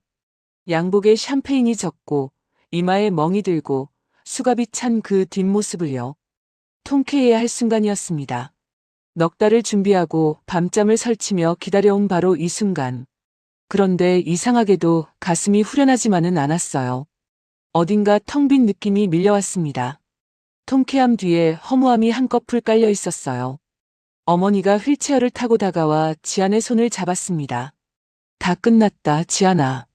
Speaker 1: 양복에 샴페인이 젖고 이마에 멍이 들고 수갑이 찬 그 뒷모습을요. 통쾌해야 할 순간이었습니다. 넉 달을 준비하고 밤잠을 설치며 기다려온 바로 이 순간. 그런데 이상하게도 가슴이 후련하지만은 않았어요. 어딘가 텅 빈 느낌이 밀려왔습니다. 통쾌함 뒤에 허무함이 한꺼풀 깔려 있었어요. 어머니가 휠체어를 타고 다가와 지안의 손을 잡았습니다. 다 끝났다, 지안아.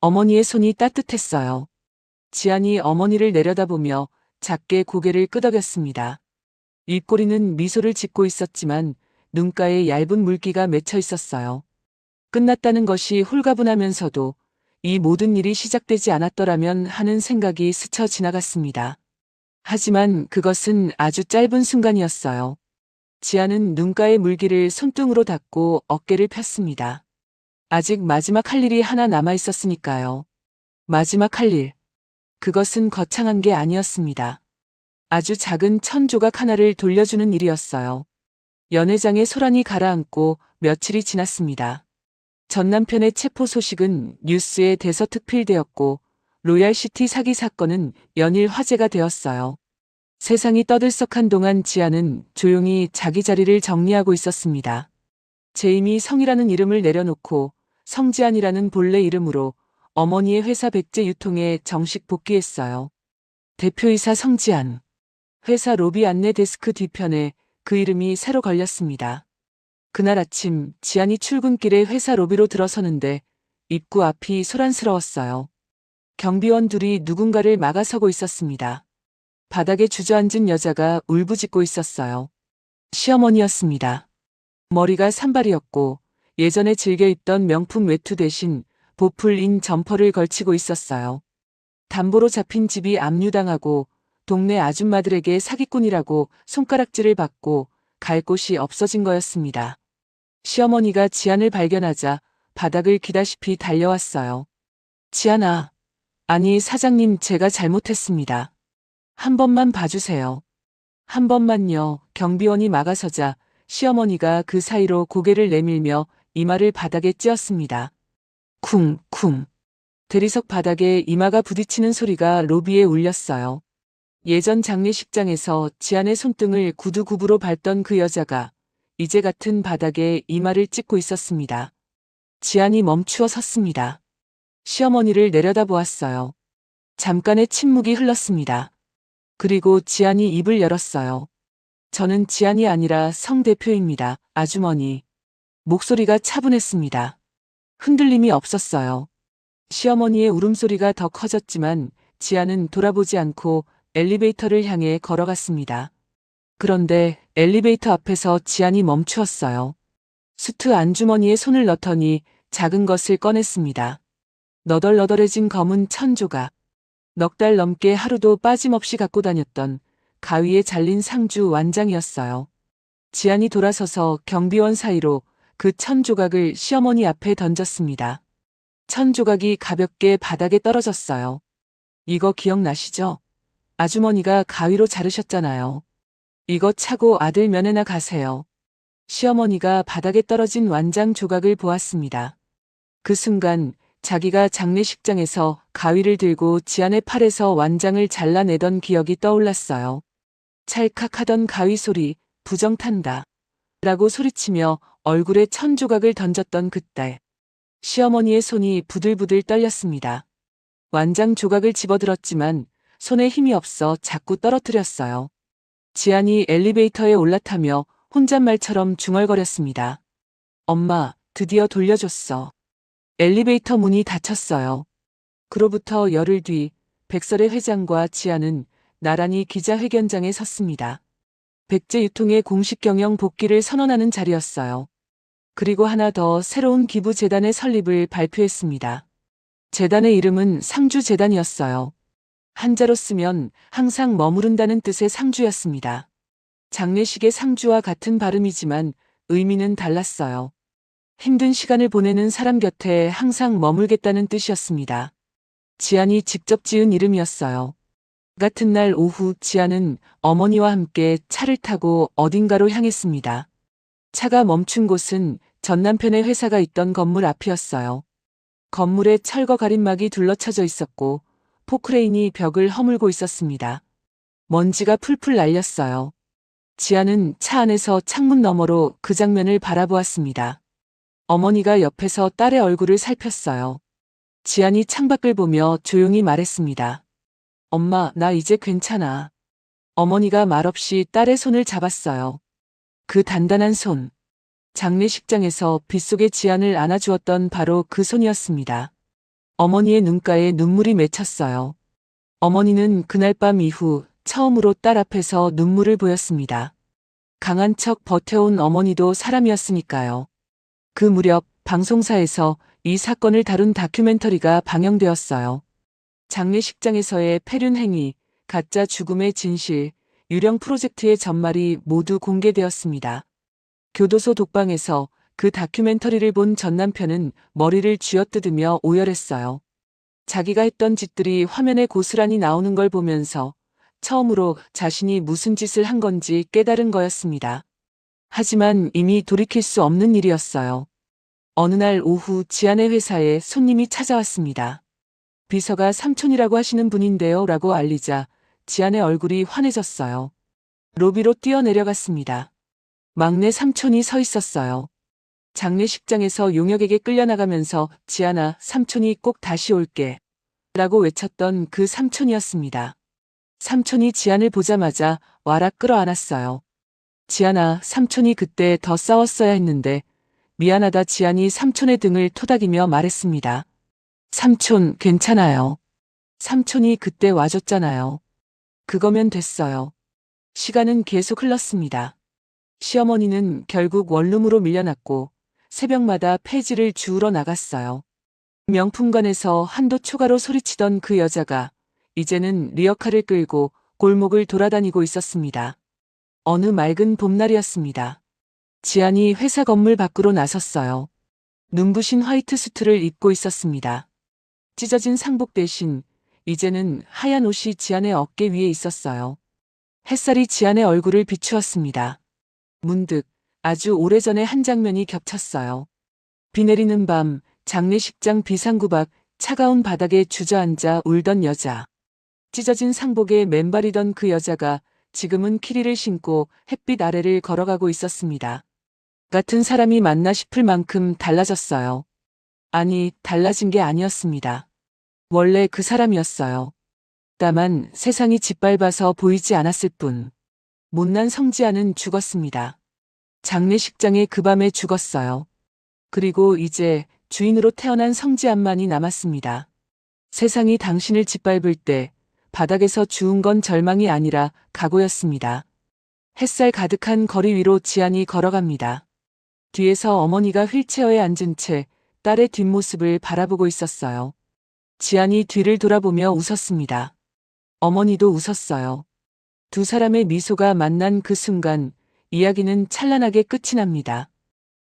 Speaker 1: 어머니의 손이 따뜻했어요. 지안이 어머니를 내려다보며 작게 고개를 끄덕였습니다. 입꼬리는 미소를 짓고 있었지만 눈가에 얇은 물기가 맺혀 있었어요. 끝났다는 것이 홀가분하면서도 이 모든 일이 시작되지 않았더라면 하는 생각이 스쳐 지나갔습니다. 하지만 그것은 아주 짧은 순간이었어요. 지아는 눈가의 물기를 손등으로 닦고 어깨를 폈습니다. 아직 마지막 할 일이 하나 남아 있었으니까요. 마지막 할 일. 그것은 거창한 게 아니었습니다. 아주 작은 천 조각 하나를 돌려주는 일이었어요. 연회장의 소란이 가라앉고 며칠이 지났습니다. 전 남편의 체포 소식은 뉴스에 대서특필되었고 로얄시티 사기 사건은 연일 화제가 되었어요. 세상이 떠들썩한 동안 지아는 조용히 자기 자리를 정리하고 있었습니다. 제이미 성이라는 이름을 내려놓고 성지안이라는 본래 이름으로 어머니의 회사 백제 유통에 정식 복귀했어요. 대표이사 성지안. 회사 로비 안내 데스크 뒤편에 그 이름이 새로 걸렸습니다. 그날 아침 지안이 출근길에 회사 로비로 들어서는데 입구 앞이 소란스러웠어요. 경비원 둘이 누군가를 막아서고 있었습니다. 바닥에 주저앉은 여자가 울부짖고 있었어요. 시어머니였습니다. 머리가 산발이었고 예전에 즐겨 입던 명품 외투 대신 보풀인 점퍼를 걸치고 있었어요. 담보로 잡힌 집이 압류당하고 동네 아줌마들에게 사기꾼이라고 손가락질을 받고 갈 곳이 없어진 거였습니다. 시어머니가 지안을 발견하자 바닥을 기다시피 달려왔어요. 지안아. 아니 사장님 제가 잘못했습니다. 한 번만 봐주세요. 한 번만요. 경비원이 막아서자 시어머니가 그 사이로 고개를 내밀며 이마를 바닥에 찧었습니다. 쿵쿵. 대리석 바닥에 이마가 부딪히는 소리가 로비에 울렸어요. 예전 장례식장에서 지안의 손등을 구두굽으로 밟던 그 여자가 이제 같은 바닥에 이마를 찢고 있었습니다. 지안이 멈추어 섰습니다. 시어머니를 내려다보았어요. 잠깐의 침묵이 흘렀습니다. 그리고 지안이 입을 열었어요. 저는 지안이 아니라 성 대표입니다, 아주머니. 목소리가 차분했습니다. 흔들림이 없었어요. 시어머니의 울음소리가 더 커졌지만 지안은 돌아보지 않고 엘리베이터를 향해 걸어갔습니다. 그런데 엘리베이터 앞에서 지안이 멈추었어요. 수트 안주머니에 손을 넣더니 작은 것을 꺼냈습니다. 너덜너덜해진 검은 천조각. 넉 달 넘게 하루도 빠짐없이 갖고 다녔던 가위에 잘린 상주 완장이었어요. 지안이 돌아서서 경비원 사이로 그 천조각을 시어머니 앞에 던졌습니다. 천조각이 가볍게 바닥에 떨어졌어요. 이거 기억나시죠? 아주머니가 가위로 자르셨잖아요. 이거 차고 아들 면회나 가세요. 시어머니가 바닥에 떨어진 완장 조각을 보았습니다. 그 순간 자기가 장례식장에서 가위를 들고 지안의 팔에서 완장을 잘라내던 기억이 떠올랐어요. 찰칵하던 가위 소리, 부정탄다. 라고 소리치며 얼굴에 천조각을 던졌던 그때 시어머니의 손이 부들부들 떨렸습니다. 완장 조각을 집어들었지만 손에 힘이 없어 자꾸 떨어뜨렸어요. 지안이 엘리베이터에 올라타며 혼잣말처럼 중얼거렸습니다. 엄마, 드디어 돌려줬어. 엘리베이터 문이 닫혔어요. 그로부터 열흘 뒤 백설의 회장과 지안은 나란히 기자회견장에 섰습니다. 백제 유통의 공식 경영 복귀를 선언하는 자리였어요. 그리고 하나 더 새로운 기부재단의 설립을 발표했습니다. 재단의 이름은 상주재단이었어요. 한자로 쓰면 항상 머무른다는 뜻의 상주였습니다. 장례식의 상주와 같은 발음이지만 의미는 달랐어요. 힘든 시간을 보내는 사람 곁에 항상 머물겠다는 뜻이었습니다. 지안이 직접 지은 이름이었어요. 같은 날 오후 지안은 어머니와 함께 차를 타고 어딘가로 향했습니다. 차가 멈춘 곳은 전 남편의 회사가 있던 건물 앞이었어요. 건물에 철거 가림막이 둘러쳐져 있었고 포크레인이 벽을 허물고 있었습니다. 먼지가 풀풀 날렸어요. 지안은 차 안에서 창문 너머로 그 장면을 바라보았습니다. 어머니가 옆에서 딸의 얼굴을 살폈어요. 지안이 창밖을 보며 조용히 말했습니다. 엄마, 나 이제 괜찮아. 어머니가 말없이 딸의 손을 잡았어요. 그 단단한 손. 장례식장에서 빗속에 지안을 안아주었던 바로 그 손이었습니다. 어머니의 눈가에 눈물이 맺혔어요. 어머니는 그날 밤 이후 처음으로 딸 앞에서 눈물을 보였습니다. 강한 척 버텨온 어머니도 사람이었으니까요. 그 무렵 방송사에서 이 사건을 다룬 다큐멘터리가 방영되었어요. 장례식장에서의 폐륜 행위, 가짜 죽음의 진실, 유령 프로젝트의 전말이 모두 공개되었습니다. 교도소 독방에서 그 다큐멘터리를 본 전 남편은 머리를 쥐어뜯으며 오열했어요. 자기가 했던 짓들이 화면에 고스란히 나오는 걸 보면서 처음으로 자신이 무슨 짓을 한 건지 깨달은 거였습니다. 하지만 이미 돌이킬 수 없는 일이었어요. 어느 날 오후 지안의 회사에 손님이 찾아왔습니다. 비서가 삼촌이라고 하시는 분인데요 라고 알리자 지안의 얼굴이 환해졌어요. 로비로 뛰어내려갔습니다. 막내 삼촌이 서 있었어요. 장례식장에서 용역에게 끌려나가면서 지안아, 삼촌이 꼭 다시 올게 라고 외쳤던 그 삼촌이었습니다. 삼촌이 지안을 보자마자 와라 끌어안았어요. 지안아, 삼촌이 그때 더 싸웠어야 했는데 미안하다. 지안이 삼촌의 등을 토닥이며 말했습니다. 삼촌, 괜찮아요. 삼촌이 그때 와줬잖아요. 그거면 됐어요. 시간은 계속 흘렀습니다. 시어머니는 결국 원룸으로 밀려났고 새벽마다 폐지를 주우러 나갔어요. 명품관에서 한도 초과로 소리치던 그 여자가 이제는 리어카를 끌고 골목을 돌아다니고 있었습니다. 어느 맑은 봄날이었습니다. 지안이 회사 건물 밖으로 나섰어요. 눈부신 화이트 수트를 입고 있었습니다. 찢어진 상복 대신 이제는 하얀 옷이 지안의 어깨 위에 있었어요. 햇살이 지안의 얼굴을 비추었습니다. 문득 아주 오래전의 한 장면이 겹쳤어요. 비 내리는 밤 장례식장 비상구 밖 차가운 바닥에 주저앉아 울던 여자. 찢어진 상복에 맨발이던 그 여자가 지금은 키리를 신고 햇빛 아래를 걸어가고 있었습니다. 같은 사람이 맞나 싶을 만큼 달라졌어요. 아니, 달라진 게 아니었습니다. 원래 그 사람이었어요. 다만 세상이 짓밟아서 보이지 않았을 뿐. 못난 성지아는 죽었습니다. 장례식장에 그 밤에 죽었어요. 그리고 이제 주인으로 태어난 성지안만이 남았습니다. 세상이 당신을 짓밟을 때 바닥에서 주운 건 절망이 아니라 각오였습니다. 햇살 가득한 거리 위로 지안이 걸어갑니다. 뒤에서 어머니가 휠체어에 앉은 채 딸의 뒷모습을 바라보고 있었어요. 지안이 뒤를 돌아보며 웃었습니다. 어머니도 웃었어요. 두 사람의 미소가 만난 그 순간 이야기는 찬란하게 끝이 납니다.